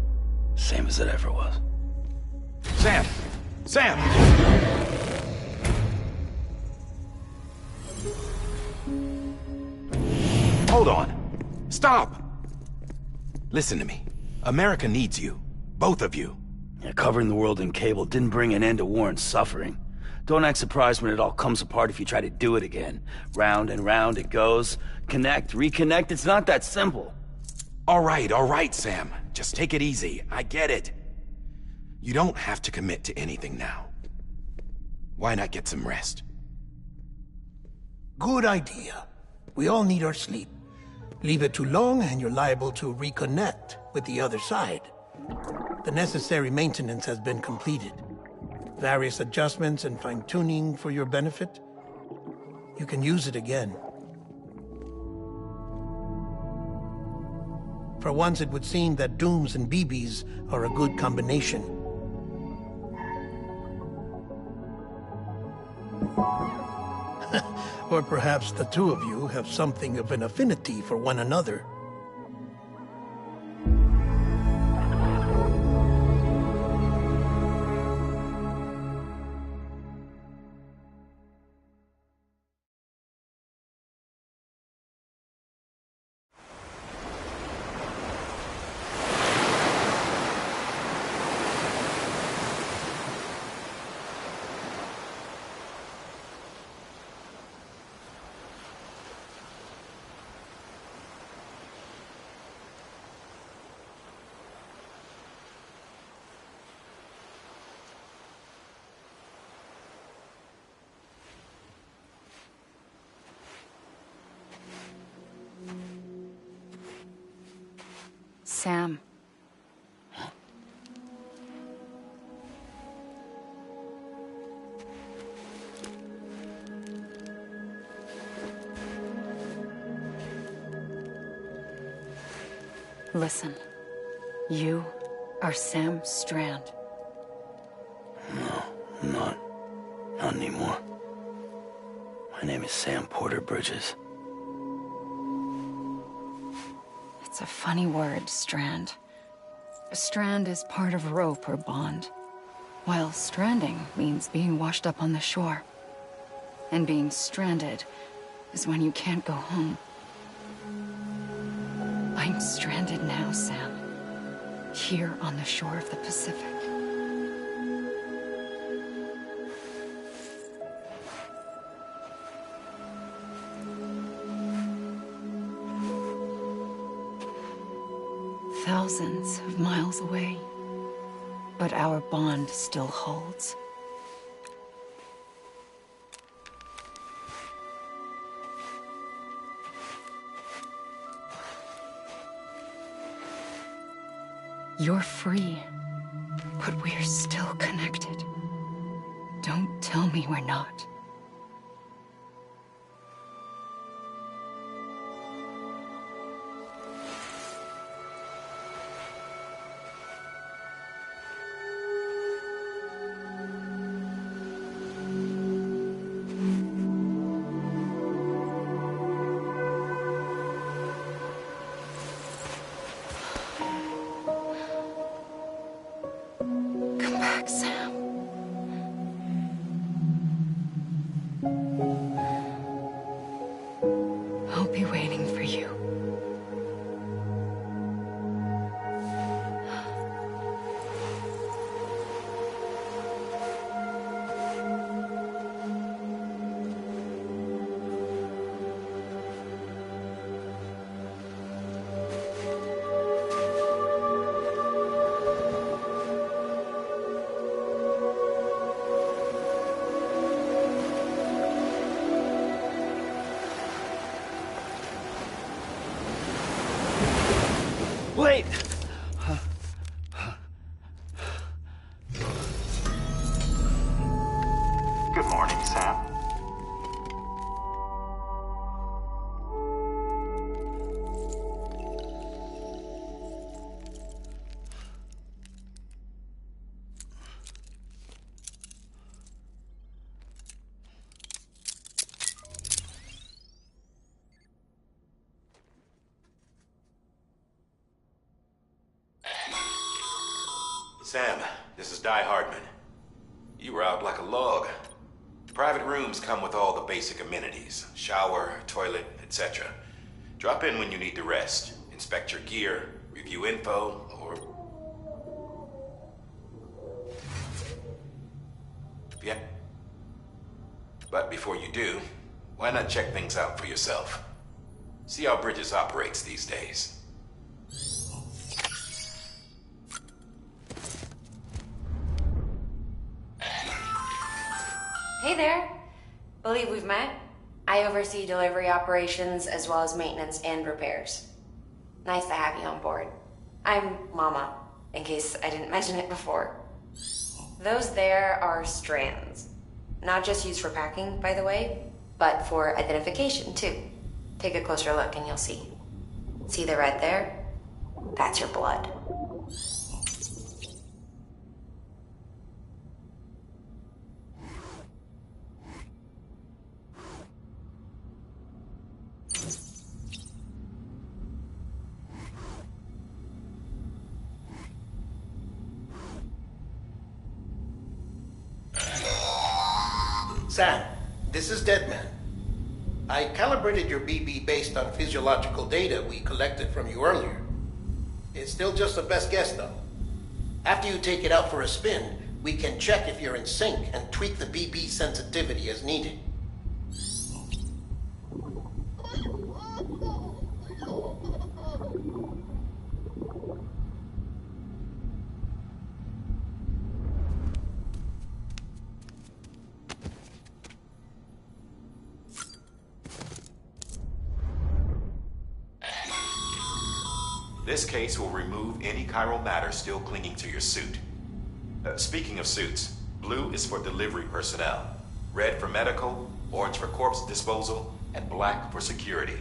Same as it ever was. Sam! Sam! Hold on. Stop! Listen to me. America needs you. Both of you. Yeah, covering the world in cable didn't bring an end to war and suffering. Don't act surprised when it all comes apart if you try to do it again. Round and round it goes. Connect, reconnect, it's not that simple. All right, Sam. Just take it easy. I get it. You don't have to commit to anything now. Why not get some rest? Good idea. We all need our sleep. Leave it too long and you're liable to reconnect with the other side. The necessary maintenance has been completed. Various adjustments and fine-tuning for your benefit. You can use it again. For once, it would seem that Dooms and BBs are a good combination. Or perhaps the two of you have something of an affinity for one another. Sam. Listen. You are Sam Strand. No, I'm not. Not anymore. My name is Sam Porter Bridges. It's a funny word, strand. A strand is part of rope or bond, while stranding means being washed up on the shore. And being stranded is when you can't go home. I'm stranded now, Sam. Here on the shore of the Pacific. Thousands of miles away, but our bond still holds. You're free, but we're still connected. Don't tell me we're not. Come back, Sam. I'll be waiting for you. Wait! Good morning, Sam. Sam, this is Di Hardman. You were out like a log. Private rooms come with all the basic amenities. Shower, toilet, etc. Drop in when you need to rest. Inspect your gear, review info, or... Yeah. But before you do, why not check things out for yourself? See how Bridges operates these days. Hey there. Believe we've met. I oversee delivery operations as well as maintenance and repairs. Nice to have you on board. I'm Mama, in case I didn't mention it before. Those there are strands. Not just used for packing, by the way, but for identification too. Take a closer look and you'll see. See the red there? That's your blood. Sam, this is Deadman. I calibrated your BB based on physiological data we collected from you earlier. It's still just a best guess, though. After you take it out for a spin, we can check if you're in sync and tweak the BB sensitivity as needed. This case will remove any chiral matter still clinging to your suit. Speaking of suits, blue is for delivery personnel, red for medical, orange for corpse disposal, and black for security.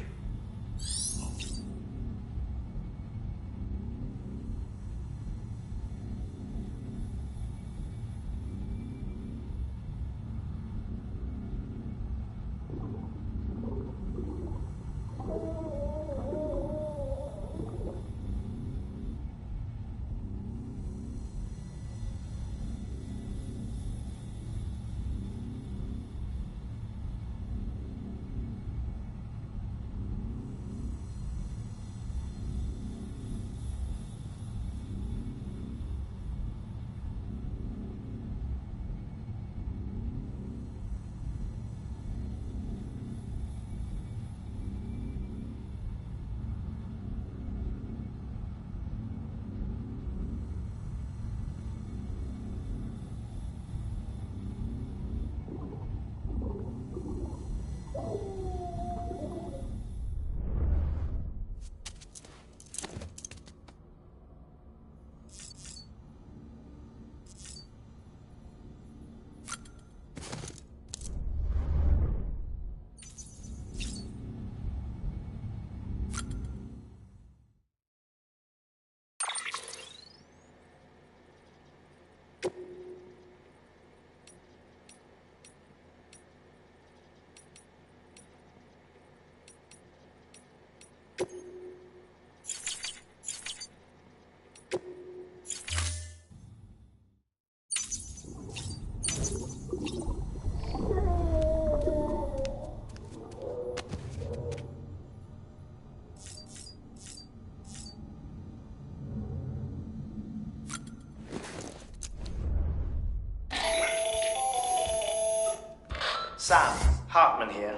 Sam, Hartman here,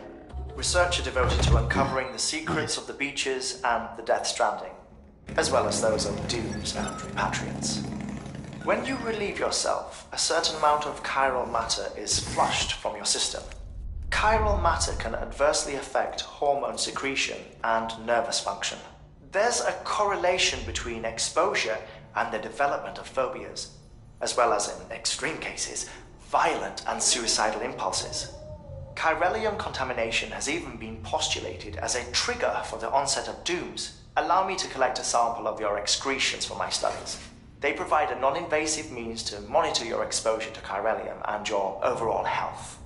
researcher devoted to uncovering the secrets of the beaches and the Death Stranding, as well as those of dooms and repatriates. When you relieve yourself, a certain amount of chiral matter is flushed from your system. Chiral matter can adversely affect hormone secretion and nervous function. There's a correlation between exposure and the development of phobias, as well as, in extreme cases, violent and suicidal impulses. Chiralium contamination has even been postulated as a trigger for the onset of dooms. Allow me to collect a sample of your excretions for my studies. They provide a non-invasive means to monitor your exposure to chiralium and your overall health.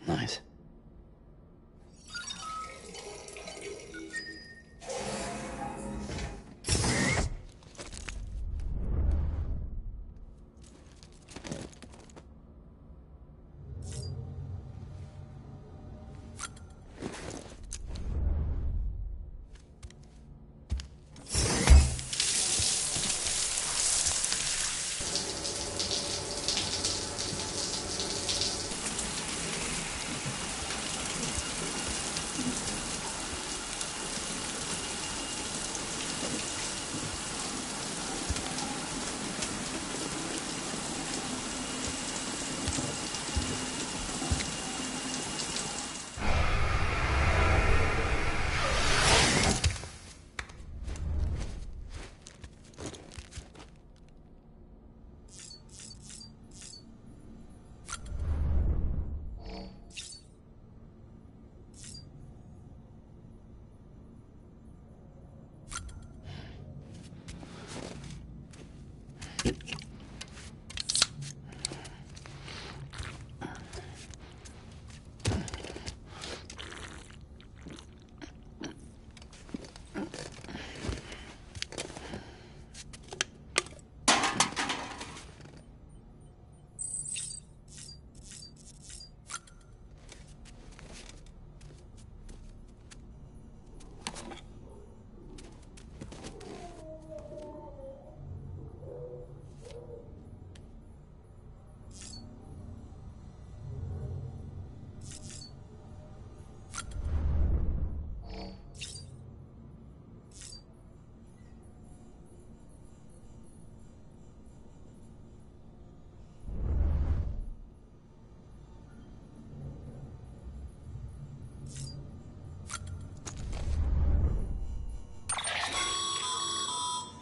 Nice.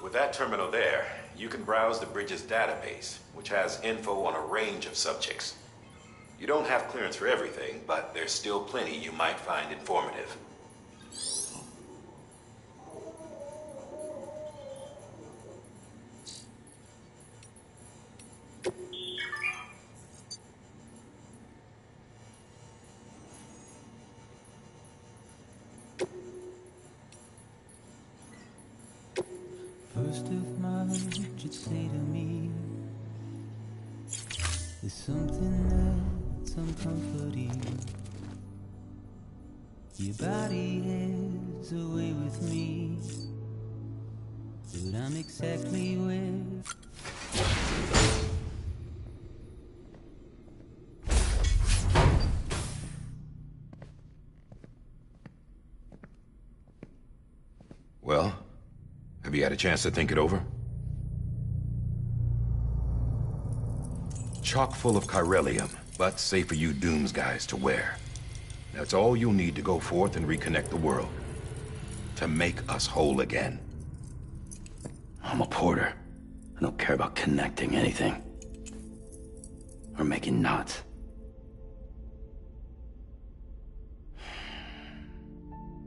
With that terminal there, you can browse the bridge's database, which has info on a range of subjects. You don't have clearance for everything, but there's still plenty you might find informative. First of March, you'd say to me, there's something that's uncomforting. Your body is away with me, but I'm exactly where. Well, have you had a chance to think it over? Chock full of chiralium, but safe for you Dooms guys to wear. That's all you'll need to go forth and reconnect the world. To make us whole again. I'm a porter. I don't care about connecting anything. Or making knots.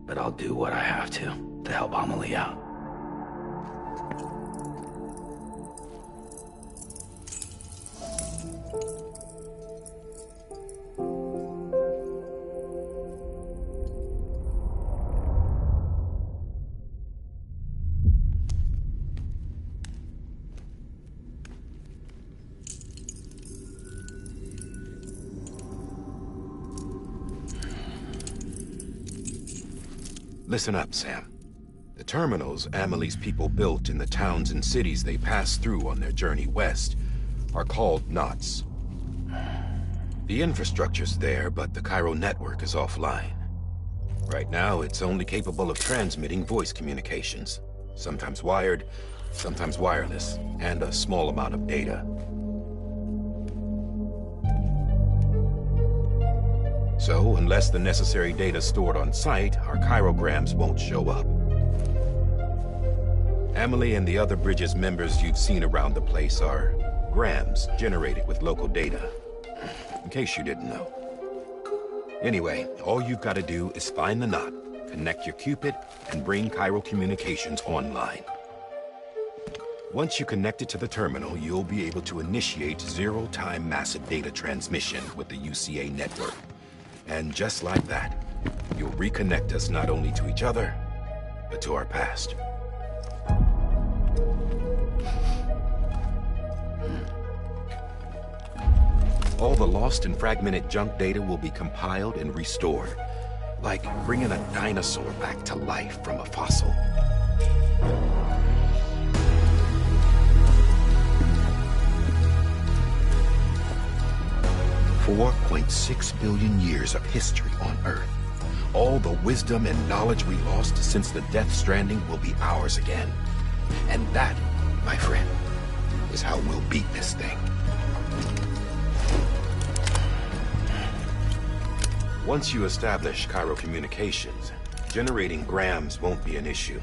But I'll do what I have to help Amelie out. Listen up, Sam. The terminals Amelie's people built in the towns and cities they passed through on their journey west are called knots. The infrastructure's there, but the Cairo network is offline. Right now, it's only capable of transmitting voice communications, sometimes wired, sometimes wireless, and a small amount of data. So, unless the necessary data is stored on site, our chirograms won't show up. Amelie and the other Bridges members you've seen around the place are grams generated with local data, in case you didn't know. Anyway, all you've got to do is find the knot, connect your Cupid, and bring Cairo communications online. Once you connect it to the terminal, you'll be able to initiate zero-time massive data transmission with the UCA network. And just like that, you'll reconnect us not only to each other, but to our past. All the lost and fragmented junk data will be compiled and restored, like bringing a dinosaur back to life from a fossil. $4.6 billion years of history on Earth. All the wisdom and knowledge we lost since the Death Stranding will be ours again. And that, my friend, is how we'll beat this thing. Once you establish Cairo communications, generating grams won't be an issue.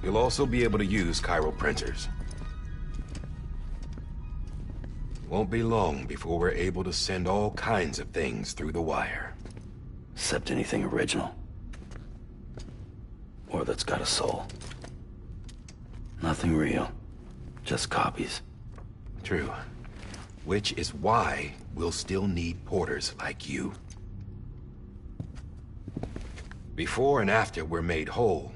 You'll also be able to use Cairo printers. Won't be long before we're able to send all kinds of things through the wire. Except anything original. Or that's got a soul. Nothing real. Just copies. True. Which is why we'll still need porters like you. Before and after we're made whole,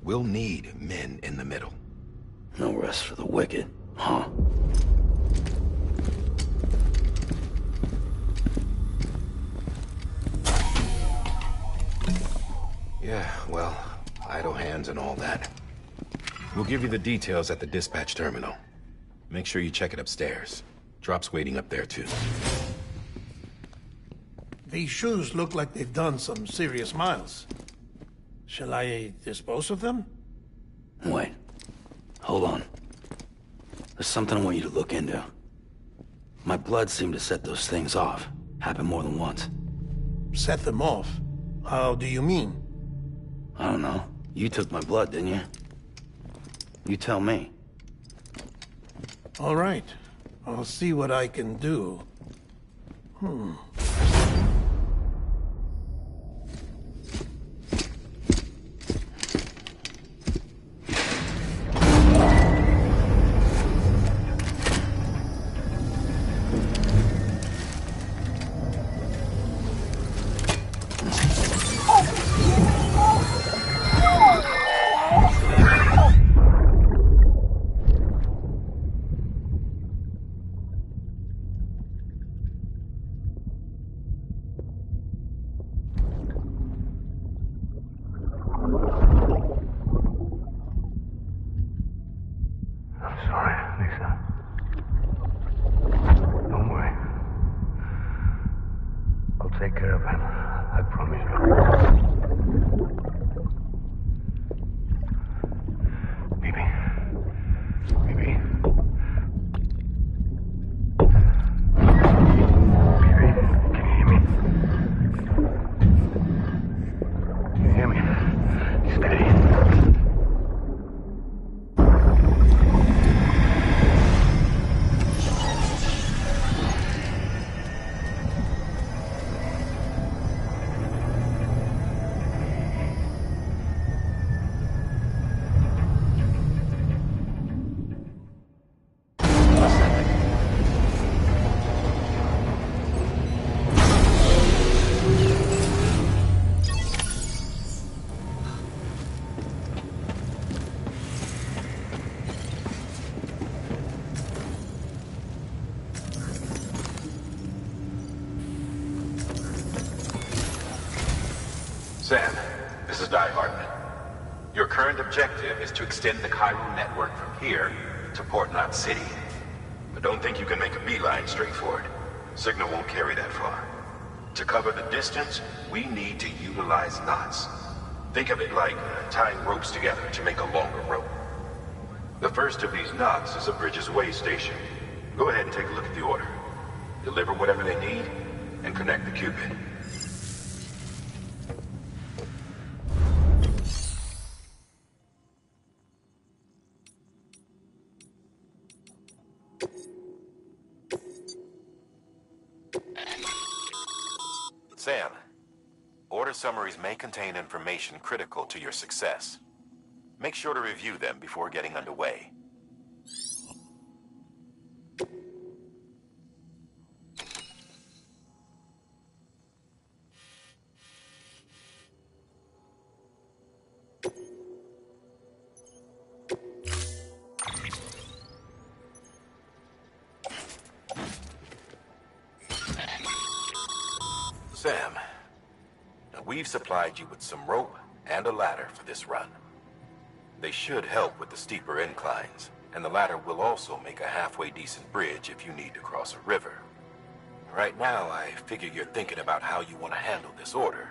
we'll need men in the middle. No rest for the wicked, huh? Yeah, well, idle hands and all that. We'll give you the details at the dispatch terminal. Make sure you check it upstairs. Drop's waiting up there, too. These shoes look like they've done some serious miles. Shall I dispose of them? Wait. Hold on. There's something I want you to look into. My blood seemed to set those things off. Happened more than once. Set them off? How do you mean? I don't know. You took my blood, didn't you? You tell me. All right. I'll see what I can do. Take care of him. I promise you. Baby. Baby. Baby, can you hear me? Can you hear me? Steady. Sam, this is Artem. Your current objective is to extend the Cairo network from here to Port Knot City. But don't think you can make a beeline straight for it. Signal won't carry that far. To cover the distance, we need to utilize knots. Think of it like tying ropes together to make a longer rope. The first of these knots is a Bridges way station. Go ahead and take a look at the order. Deliver whatever they need, and connect the Cupid. Sam, order summaries may contain information critical to your success. Make sure to review them before getting underway. Sam, we've supplied you with some rope and a ladder for this run. They should help with the steeper inclines, and the ladder will also make a halfway decent bridge if you need to cross a river. Right now, I figure you're thinking about how you want to handle this order.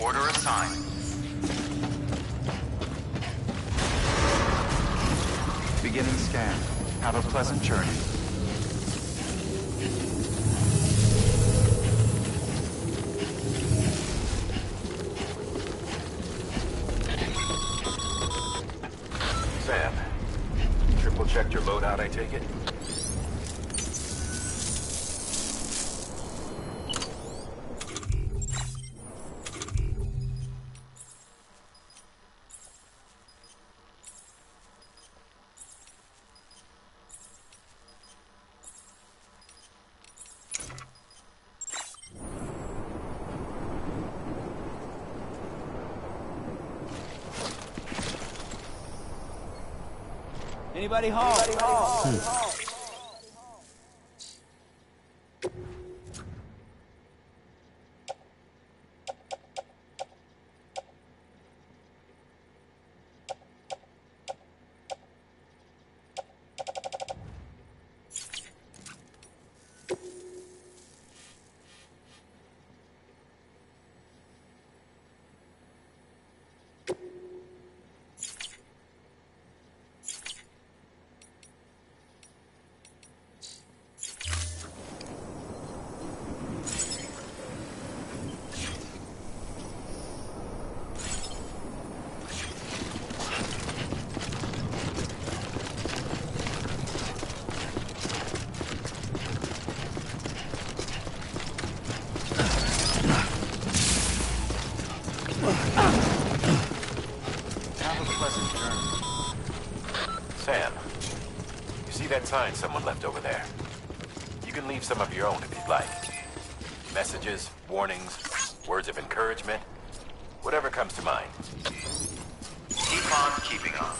Order assigned. Beginning scan. Have a pleasant journey. Sam, triple checked your loadout, I take it? Anybody home? Sam, you see that sign someone left over there? You can leave some of your own if you'd like. Messages, warnings, words of encouragement, whatever comes to mind. Keep on keeping on.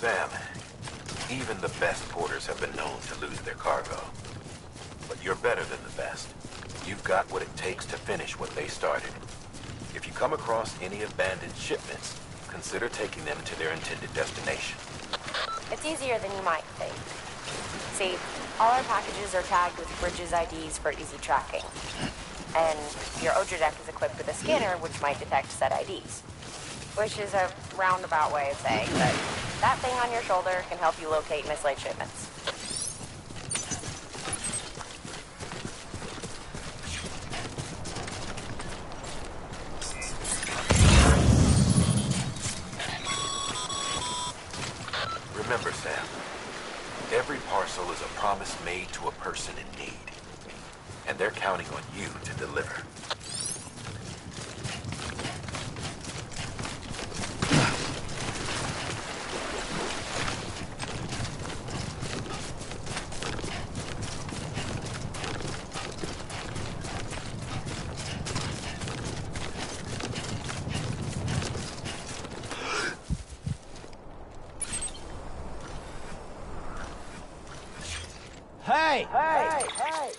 Sam, even the best porters have been known to lose their cargo. But you're better than the best. You've got what it takes to finish what they started. If you come across any abandoned shipments, consider taking them to their intended destination. It's easier than you might think. See, all our packages are tagged with Bridges IDs for easy tracking. And your Odra deck is equipped with a scanner which might detect said IDs. Which is a roundabout way of saying that that thing on your shoulder can help you locate mislaid shipments. Remember, Sam, every parcel is a promise made to a person in need. And they're counting on you to deliver. Hey! Hey! Hey!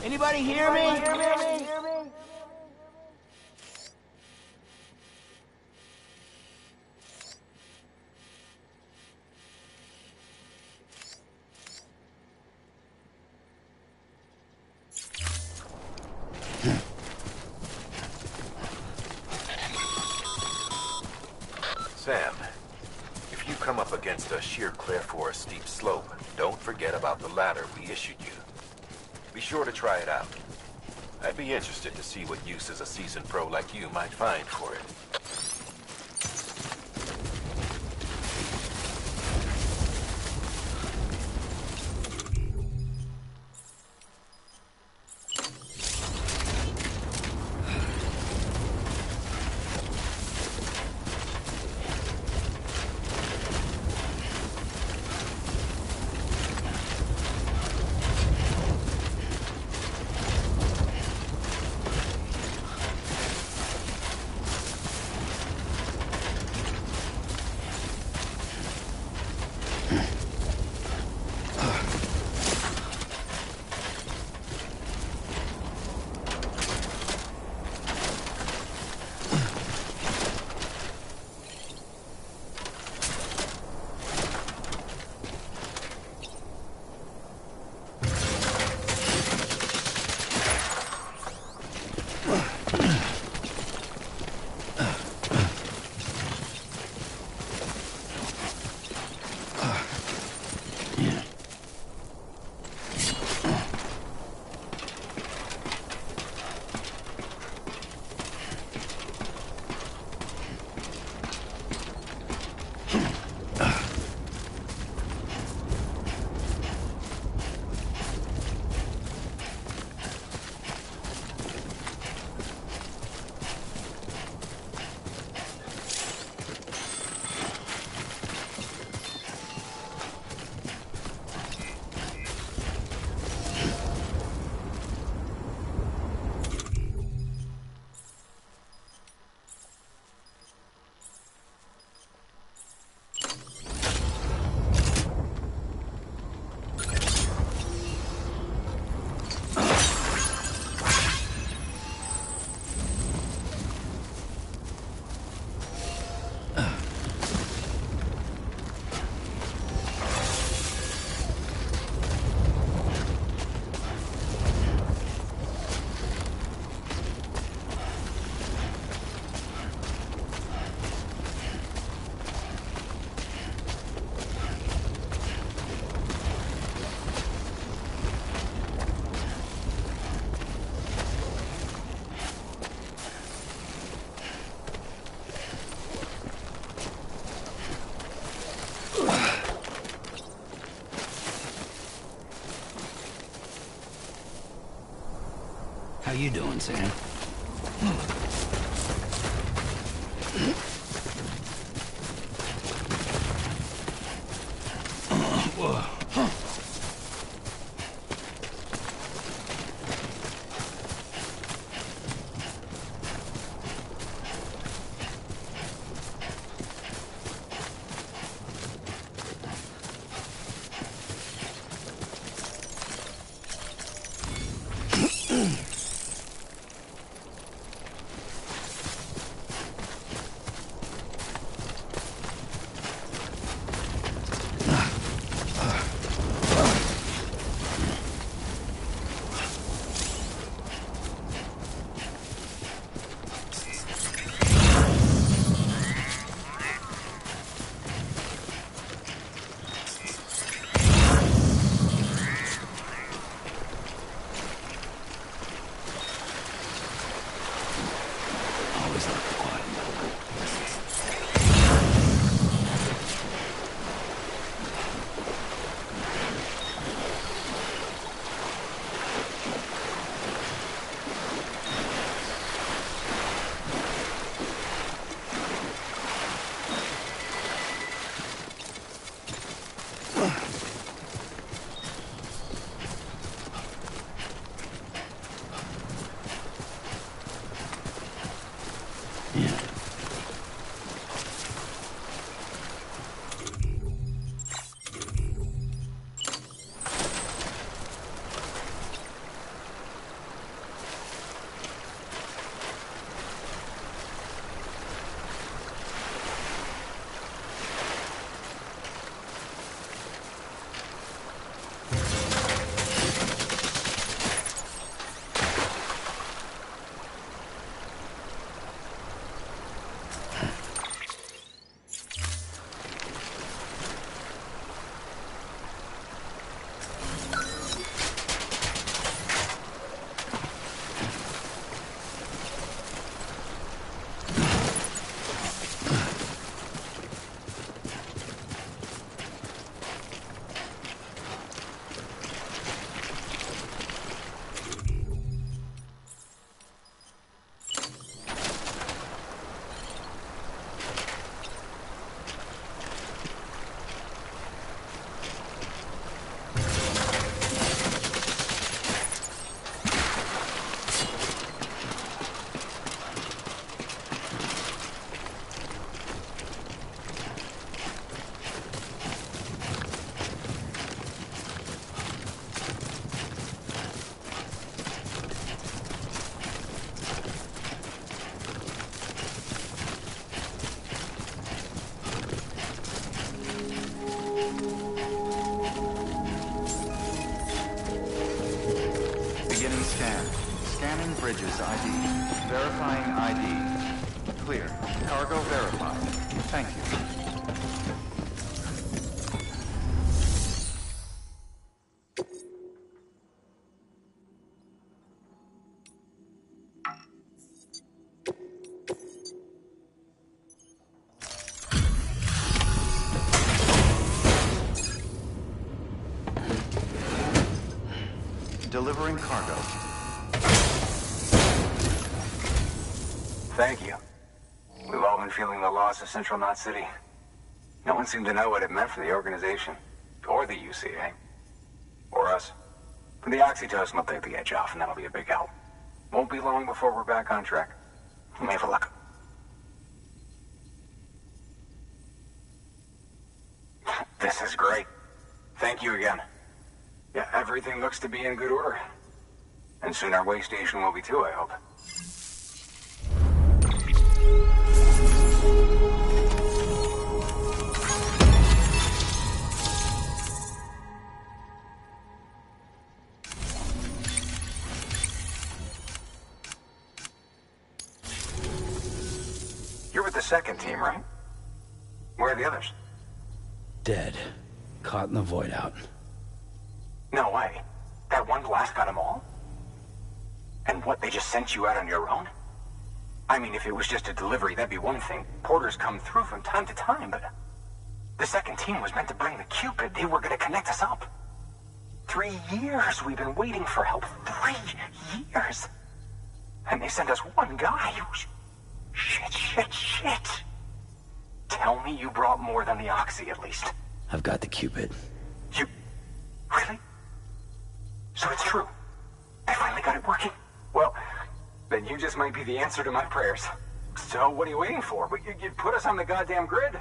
Anybody hear me? Sam, if you come up against a sheer cliff or a steep slope, don't forget about the ladder we issued you. Be sure to try it out. I'd be interested to see what uses a seasoned pro like you might find for it. How you doing, Sam? Beginning scan. Scanning bridges ID. Verifying ID. Clear. Cargo verified. Thank you. Delivering cargo. Thank you. We've all been feeling the loss of Central Knot City. No one seemed to know what it meant for the organization. Or the UCA. Or us. But the oxytocin will take the edge off, and that'll be a big help. Won't be long before we're back on track. We may have a luck. This is great. Thank you again. Yeah, everything looks to be in good order. And soon our way station will be too, I hope. You're with the second team, right? Where are the others? Dead. Caught in the void out. No way. That one blast got them all? And what, they just sent you out on your own? I mean, if it was just a delivery, that'd be one thing. Porters come through from time to time, but... The second team was meant to bring the Cupid. They were gonna connect us up. 3 years we've been waiting for help. 3 years! they send us one guy. Shit. Tell me you brought more than the Oxy, at least. I've got the Cupid. You... Really? So it's true. They finally got it working. Well, then you just might be the answer to my prayers. So what are you waiting for? You put us on the goddamn grid.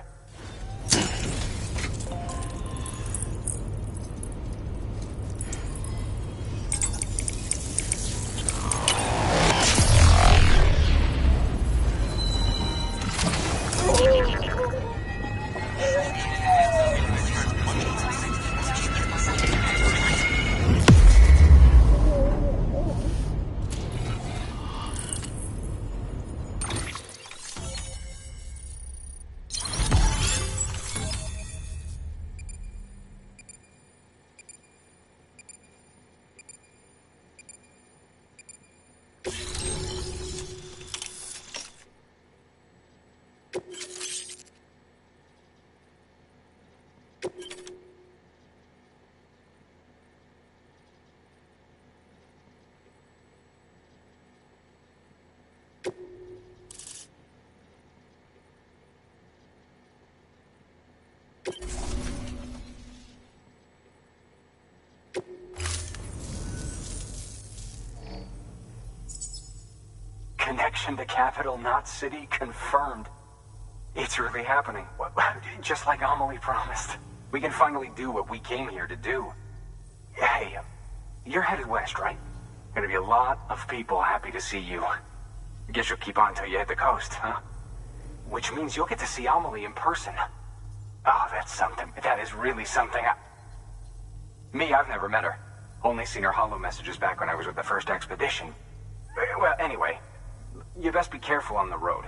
Connection to capital, not city, confirmed. It's really happening. Just like Amelie promised. We can finally do what we came here to do. Hey, you're headed west, right? Gonna be a lot of people happy to see you. Guess you'll keep on till you hit the coast, huh? Which means you'll get to see Amelie in person. Oh, that's something. That is really something. I've never met her. Only seen her holo messages back when I was with the first expedition. Well, anyway, you best be careful on the road.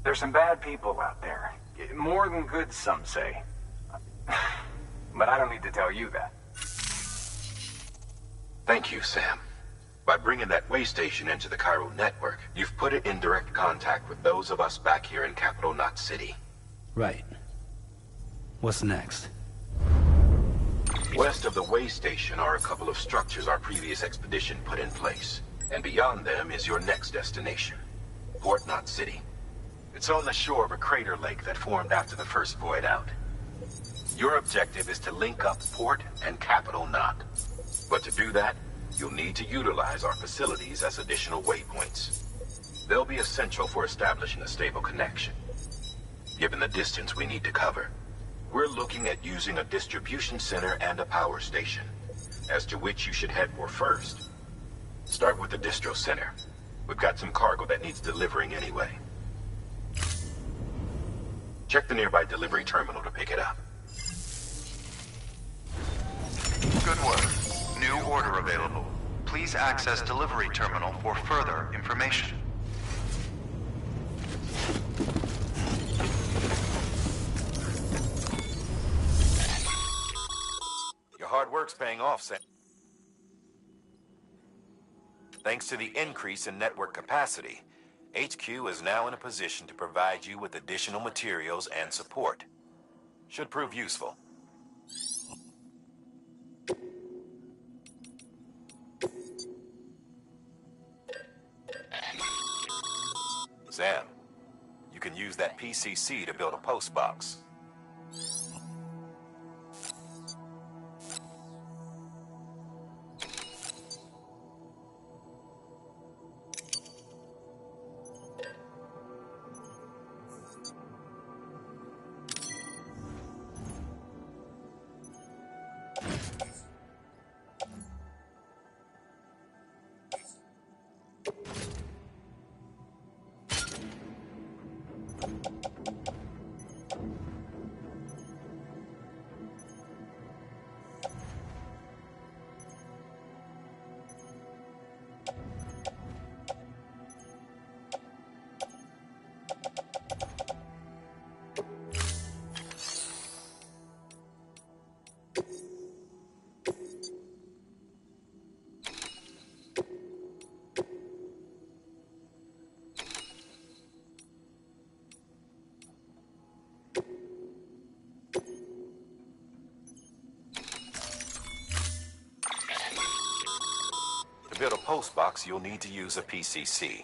There's some bad people out there. More than good, some say. But I don't need to tell you that. Thank you, Sam. By bringing that way station into the Cairo network, you've put it in direct contact with those of us back here in Capital Knot City. Right. What's next? West of the way station are a couple of structures our previous expedition put in place. And beyond them is your next destination, Port Knot City. It's on the shore of a crater lake that formed after the first void out. Your objective is to link up Port and Capital Knot. But to do that, you'll need to utilize our facilities as additional waypoints. They'll be essential for establishing a stable connection. Given the distance we need to cover, we're looking at using a distribution center and a power station, as to which you should head for first. Start with the distro center. We've got some cargo that needs delivering anyway. Check the nearby delivery terminal to pick it up. Good work. New order available. Please access delivery terminal for further information. Your hard work's paying off, Sam. Thanks to the increase in network capacity, HQ is now in a position to provide you with additional materials and support. Should prove useful. Sam, you can use that PCC to build a post box. post box, you'll need to use a PCC.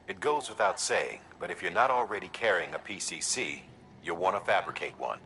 It goes without saying, but if you're not already carrying a PCC, you'll want to fabricate one.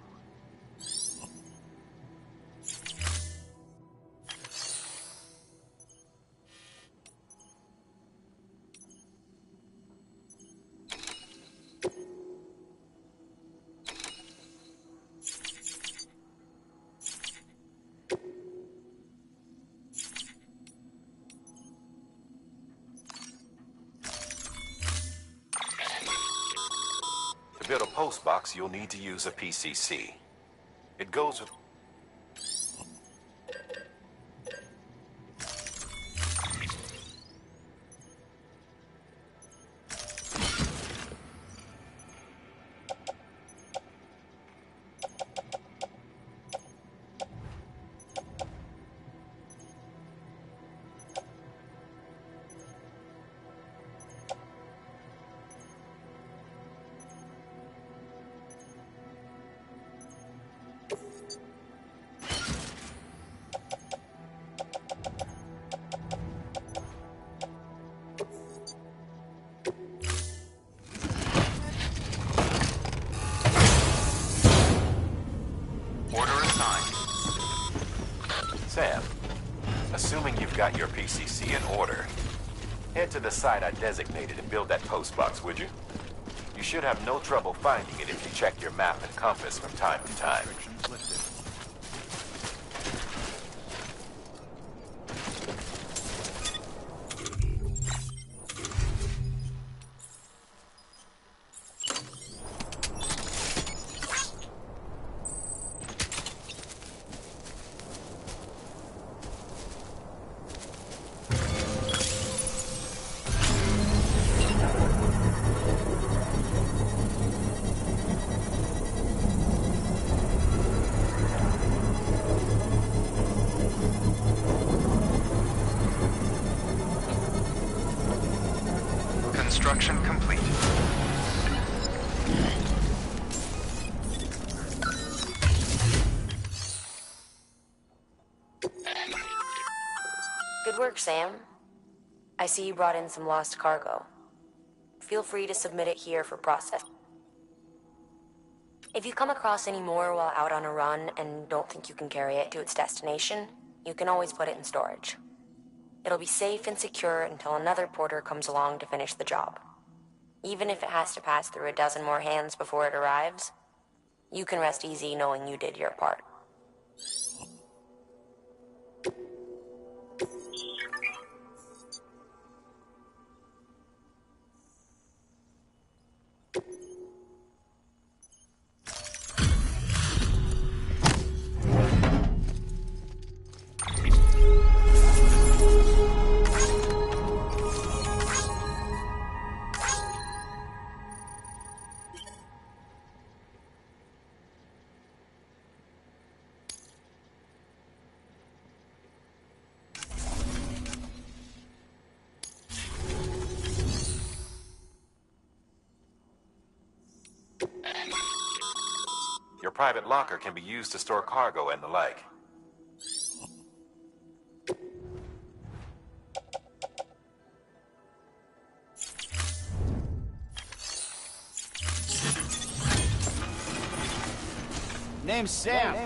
To build a post box, you'll need to use a PCC. It goes with... Sam, assuming you've got your PCC in order, head to the site I designated and build that post box, would you? You should have no trouble finding it if you check your map and compass from time to time. Construction complete. Good work, Sam. I see you brought in some lost cargo. Feel free to submit it here for process. If you come across any more while out on a run and don't think you can carry it to its destination, you can always put it in storage. It'll be safe and secure until another porter comes along to finish the job. Even if it has to pass through a dozen more hands before it arrives, you can rest easy knowing you did your part. Your private locker can be used to store cargo and the like. Name's Sam.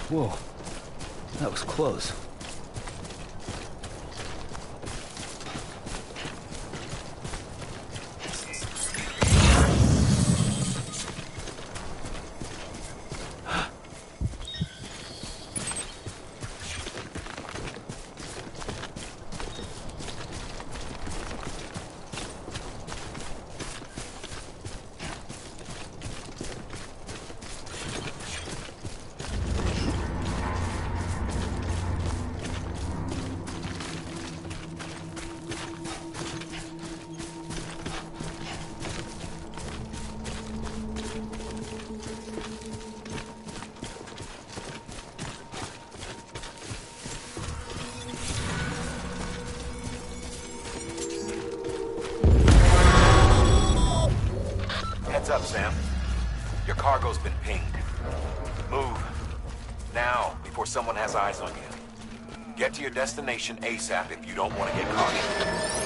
Whoa. That was close. Heads up, Sam. Your cargo's been pinged. Move. Now, before someone has eyes on you. Get to your destination ASAP if you don't want to get caught.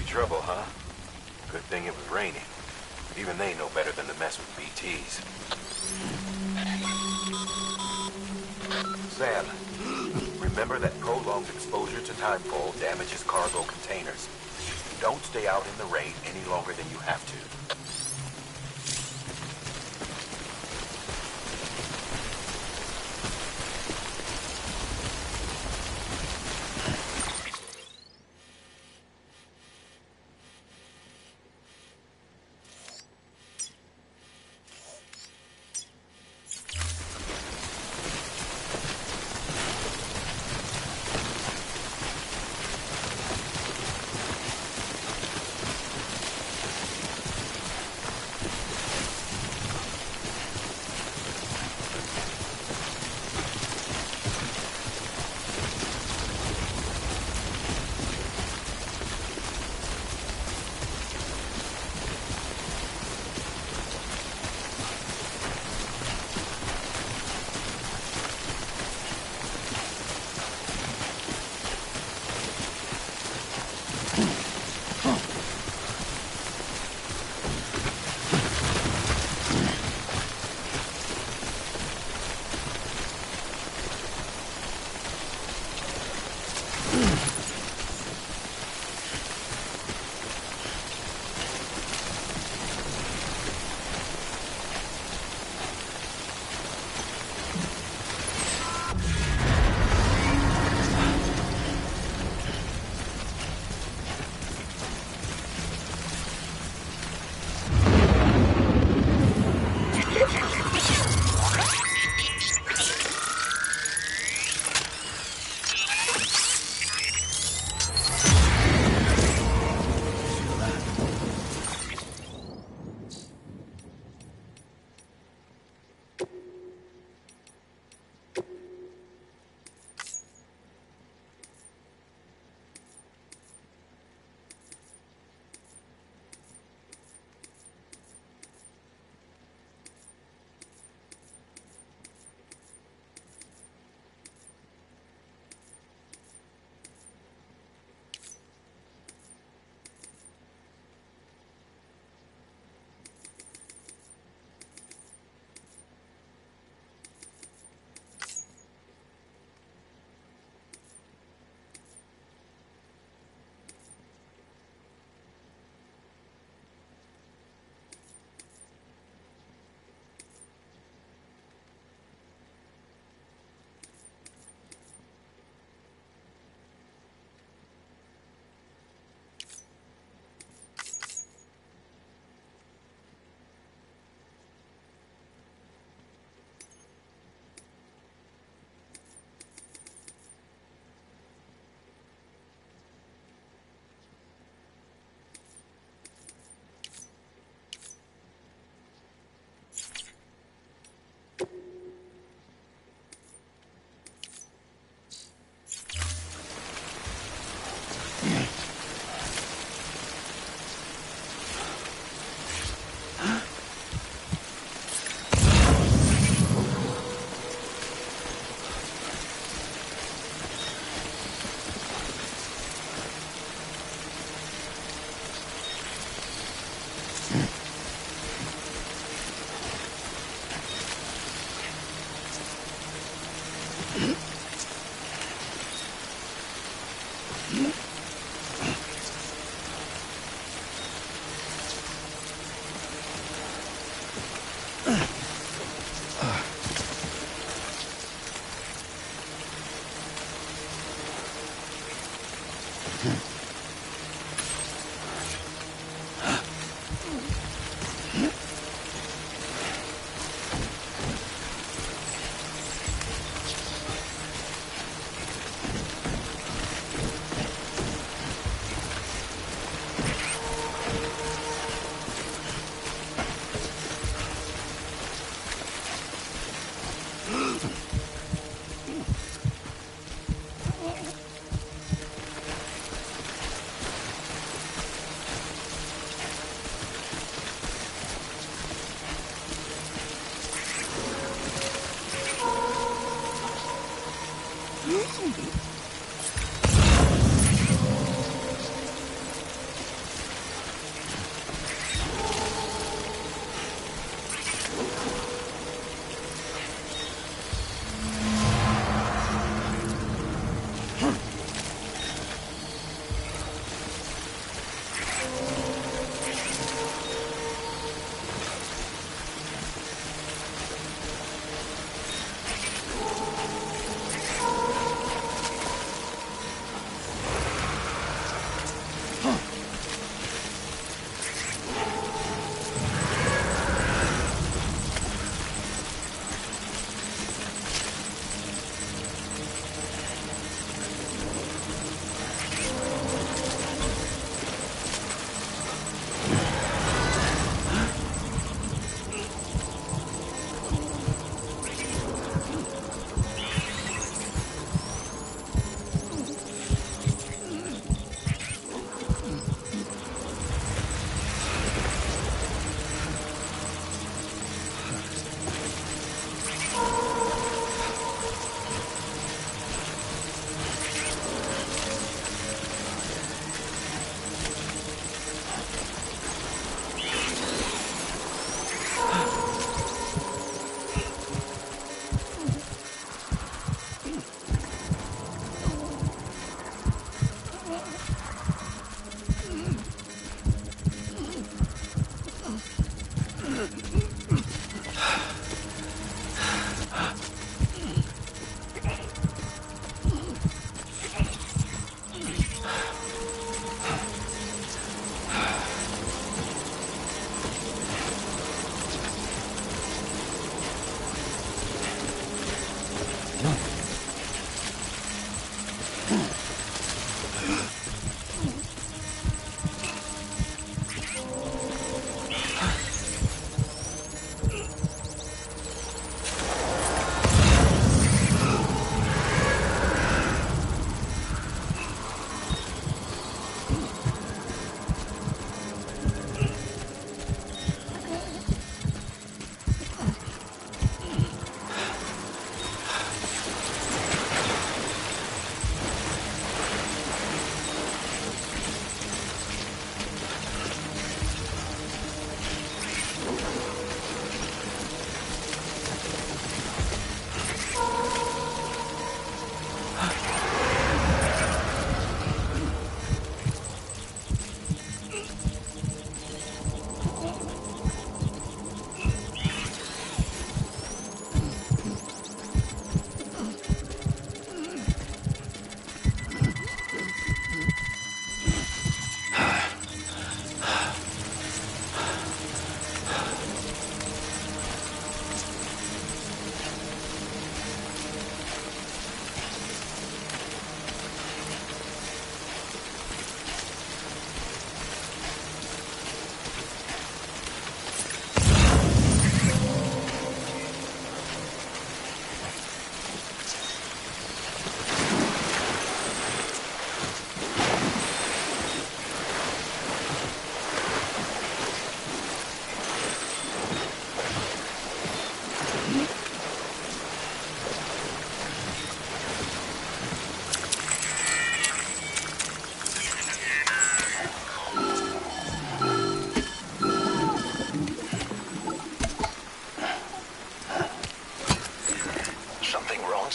Trouble, huh? Good thing it was raining. Even they know better than to mess with BTs. Sam, remember that prolonged exposure to timefall damages cargo containers. Don't stay out in the rain any longer than you have to.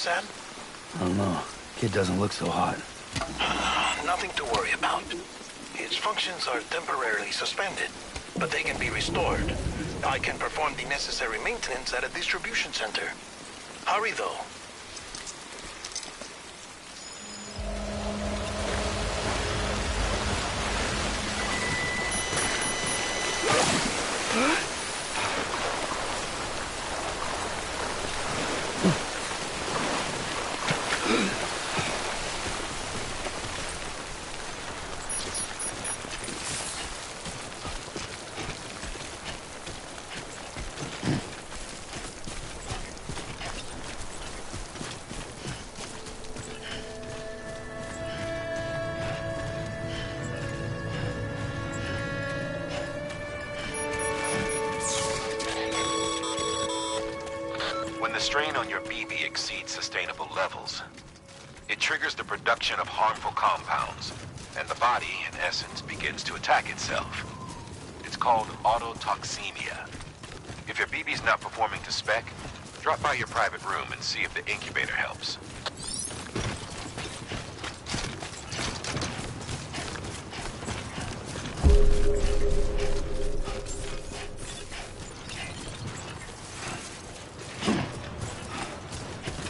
Sam? I don't know. Kid doesn't look so hot. Nothing to worry about. His functions are temporarily suspended, but they can be restored. I can perform the necessary maintenance at a distribution center. Hurry, though. When the strain on your BB exceeds sustainable levels, it triggers the production of harmful compounds, and the body, in essence, begins to attack itself. It's called autotoxemia. If your BB's not performing to spec, drop by your private room and see if the incubator helps.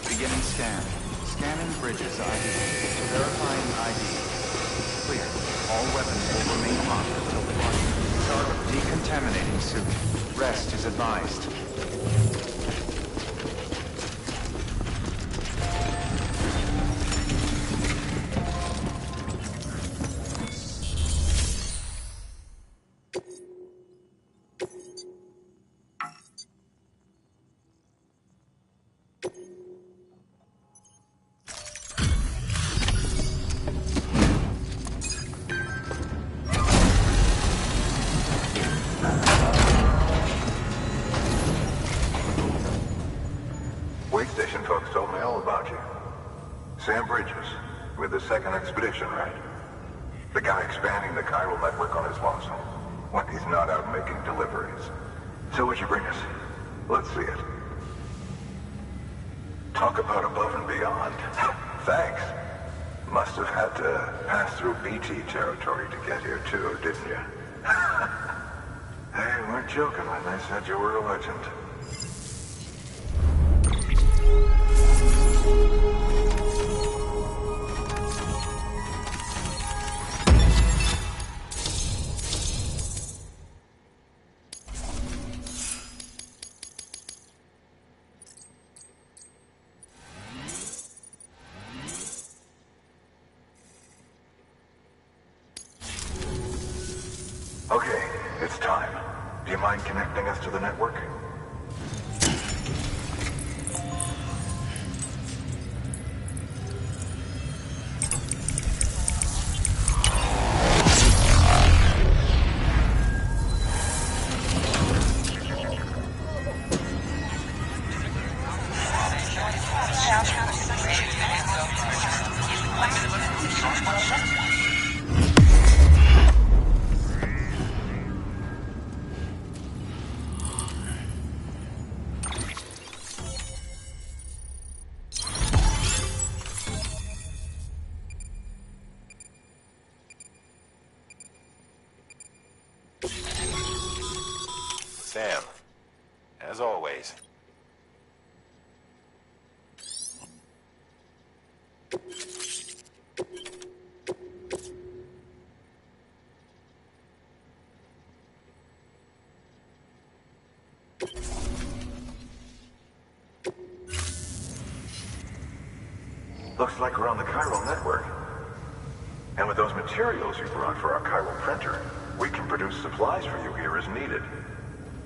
Beginning scan. Scanning bridges ID. Verifying ID. Clear. All weapons will remain hot until flush. Start decontaminating suit. Rest is advised. Wait station folks told me all about you. Sam Bridges, with the second expedition, right? The guy expanding the chiral network on his lonesome, when he's not out making deliveries. So what'd you bring us? Let's see it. Talk about above and beyond. Thanks. Must have had to pass through BT territory to get here too, didn't you? They weren't joking when they said you were a legend. Okay, it's time. Do you mind connecting us to the network? Sam, as always. Looks like we're on the chiral network. And with those materials you brought for our chiral printer, we can produce supplies for you here as needed.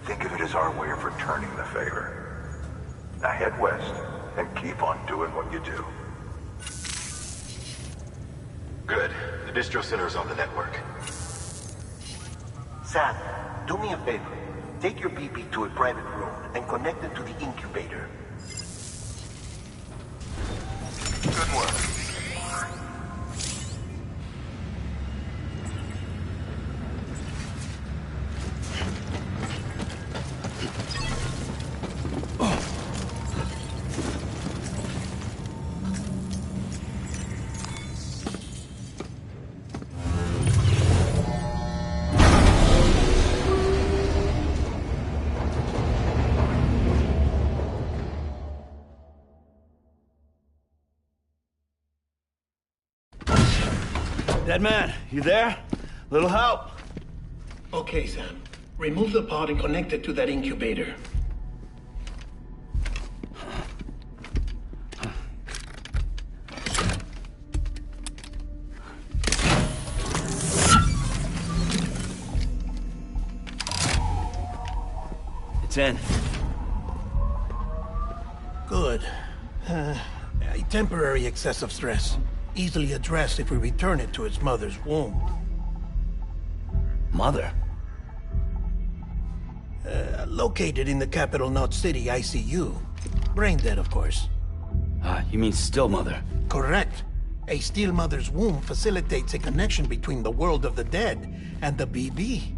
Think of it as our way of returning the favor. Now head west and keep on doing what you do. Good. The distro center is on the network. Sam, do me a favor. Take your BB to a private room and connect it to the incubator. Good work. Dead man, you there? Little help? Okay, Sam. Remove the pod and connect it to that incubator. It's in. Good. A temporary excess of stress. Easily addressed if we return it to its mother's womb. Mother? Located in the capital Knot City ICU. Brain dead, of course. You mean still mother? Correct. A still mother's womb facilitates a connection between the world of the dead and the BB.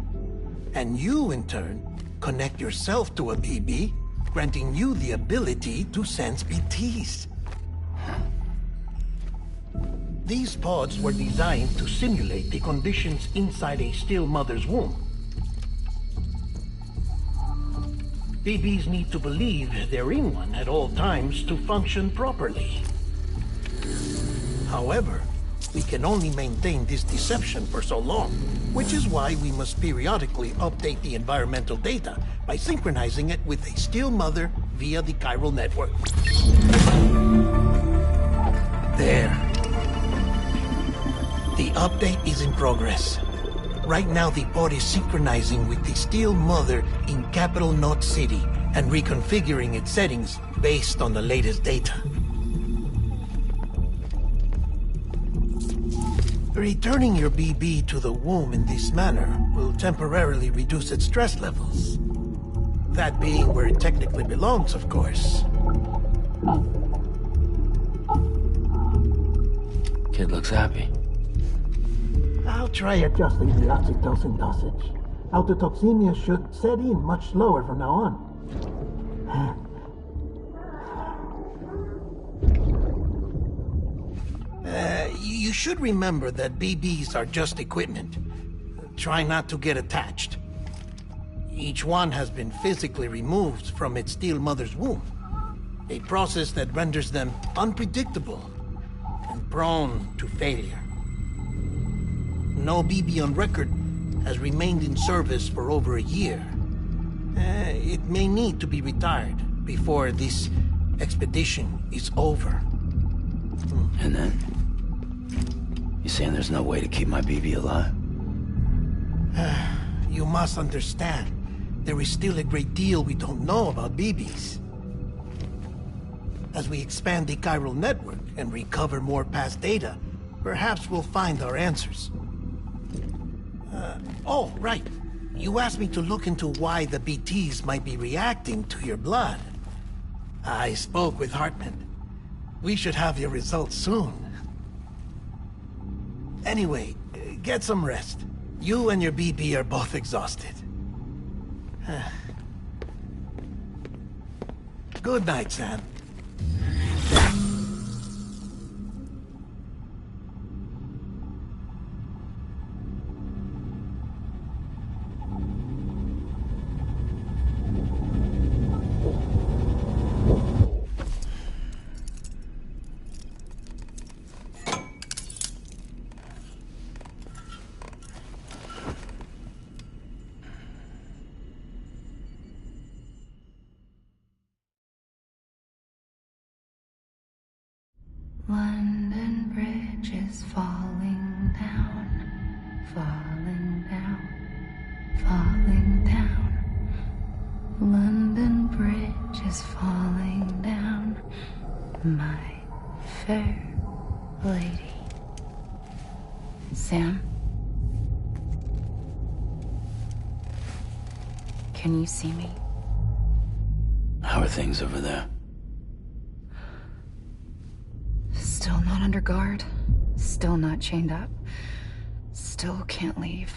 And you, in turn, connect yourself to a BB, granting you the ability to sense BTs. These pods were designed to simulate the conditions inside a still mother's womb. BBs need to believe they're in one at all times to function properly. However, we can only maintain this deception for so long, which is why we must periodically update the environmental data by synchronizing it with a still mother via the chiral network. There. The update is in progress. Right now, the pod is synchronizing with the still mother in capital Knot City and reconfiguring its settings based on the latest data. Returning your BB to the womb in this manner will temporarily reduce its stress levels. That being where it technically belongs, of course. Kid looks happy. I'll try adjusting the oxytocin dosage. Autotoxemia should set in much slower from now on. You should remember that BBs are just equipment. Try not to get attached. Each one has been physically removed from its still mother's womb. A process that renders them unpredictable and prone to failure. No BB on record has remained in service for over a year. It may need to be retired before this expedition is over. And then? You saying there's no way to keep my BB alive? You must understand, there is still a great deal we don't know about BBs. As we expand the chiral network and recover more past data, perhaps we'll find our answers. Oh, right. You asked me to look into why the BTs might be reacting to your blood. I spoke with Hartman. We should have your results soon. Anyway, get some rest. You and your BB are both exhausted. Good night, Sam. London Bridge is falling down, falling down, falling down. London Bridge is falling down, my fair lady. Sam? Can you see me? How are things over there? Still not under guard. Still not chained up. Still can't leave.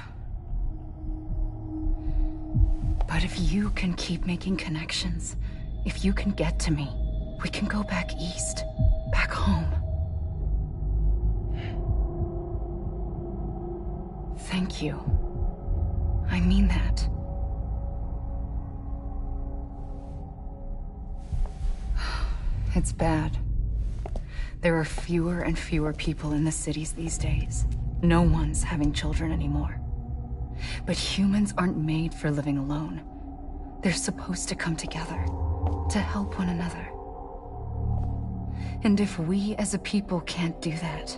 But if you can keep making connections, if you can get to me, we can go back east. Back home. Thank you. I mean that. It's bad. There are fewer and fewer people in the cities these days. No one's having children anymore. But humans aren't made for living alone. They're supposed to come together, to help one another. And if we as a people can't do that,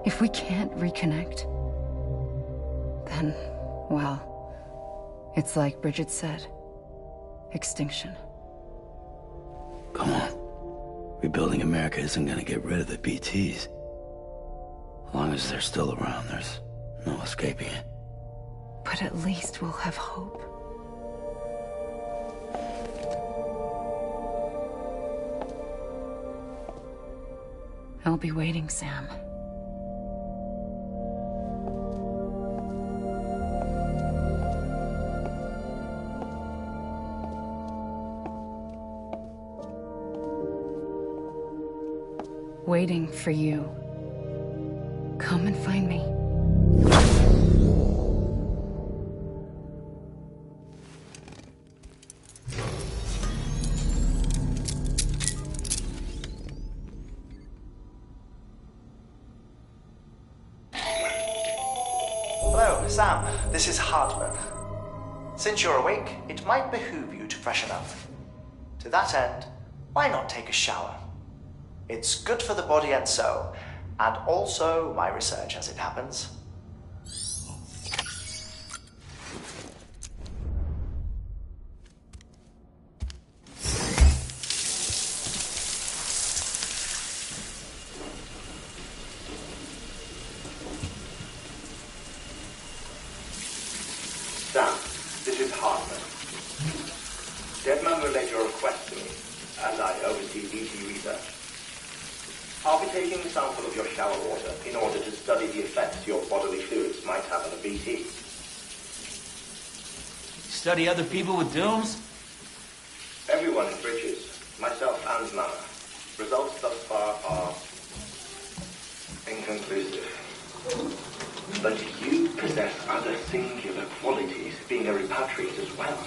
if we can't reconnect, then, well, it's like Bridget said, extinction. Come on. Rebuilding America isn't gonna get rid of the BTs. As long as they're still around, there's no escaping it. But at least we'll have hope. I'll be waiting, Sam. Waiting for you. Come and find me. Hello, Sam. This is Hartman. Since you're awake, it might behoove you to freshen up. To that end, why not take a shower? It's good for the body and soul, and also my research as it happens. Sam, this is Hartman. Deadman relayed your request to me, and I oversee BT research. I'll be taking a sample of your shower water in order to study the effects your bodily fluids might have on a BT. Study other people with dooms? Everyone in Bridges, myself and Nana. Results thus far are inconclusive. But you possess other singular qualities, being a repatriate as well.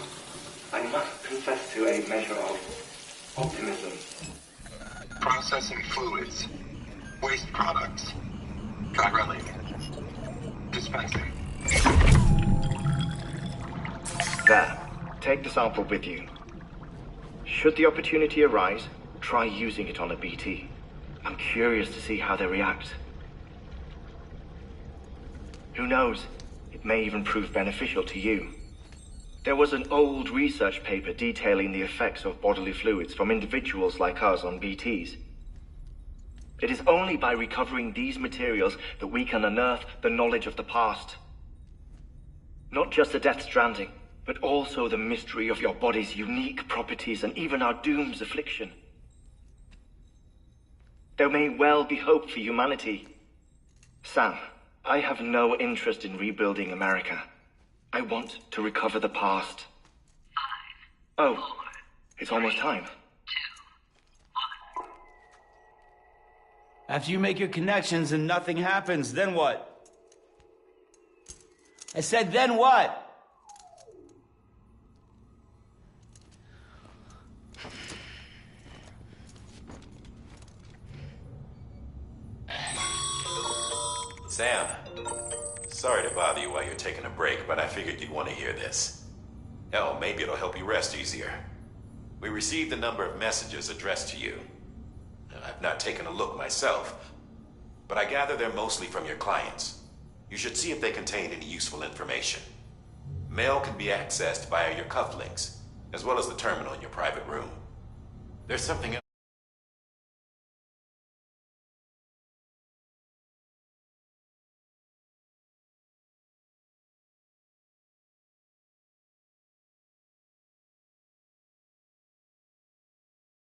I must confess to a measure of optimism. Processing fluids. Waste products. Dry dispensing. There. Take the sample with you. Should the opportunity arise, try using it on a BT. I'm curious to see how they react. Who knows? It may even prove beneficial to you. There was an old research paper detailing the effects of bodily fluids from individuals like us on BTs. It is only by recovering these materials that we can unearth the knowledge of the past. Not just the Death Stranding, but also the mystery of your body's unique properties and even our doom's affliction. There may well be hope for humanity. Sam, I have no interest in rebuilding America. I want to recover the past. 5, 4, oh, it's almost time. 2, 1. After you make your connections and nothing happens, then what? I said, then what? Sam, sorry to bother you while you're taking a break, but I figured you'd want to hear this. Hell, maybe it'll help you rest easier. We received a number of messages addressed to you. I've not taken a look myself, but I gather they're mostly from your clients. You should see if they contain any useful information. Mail can be accessed via your cufflinks, as well as the terminal in your private room. There's something else.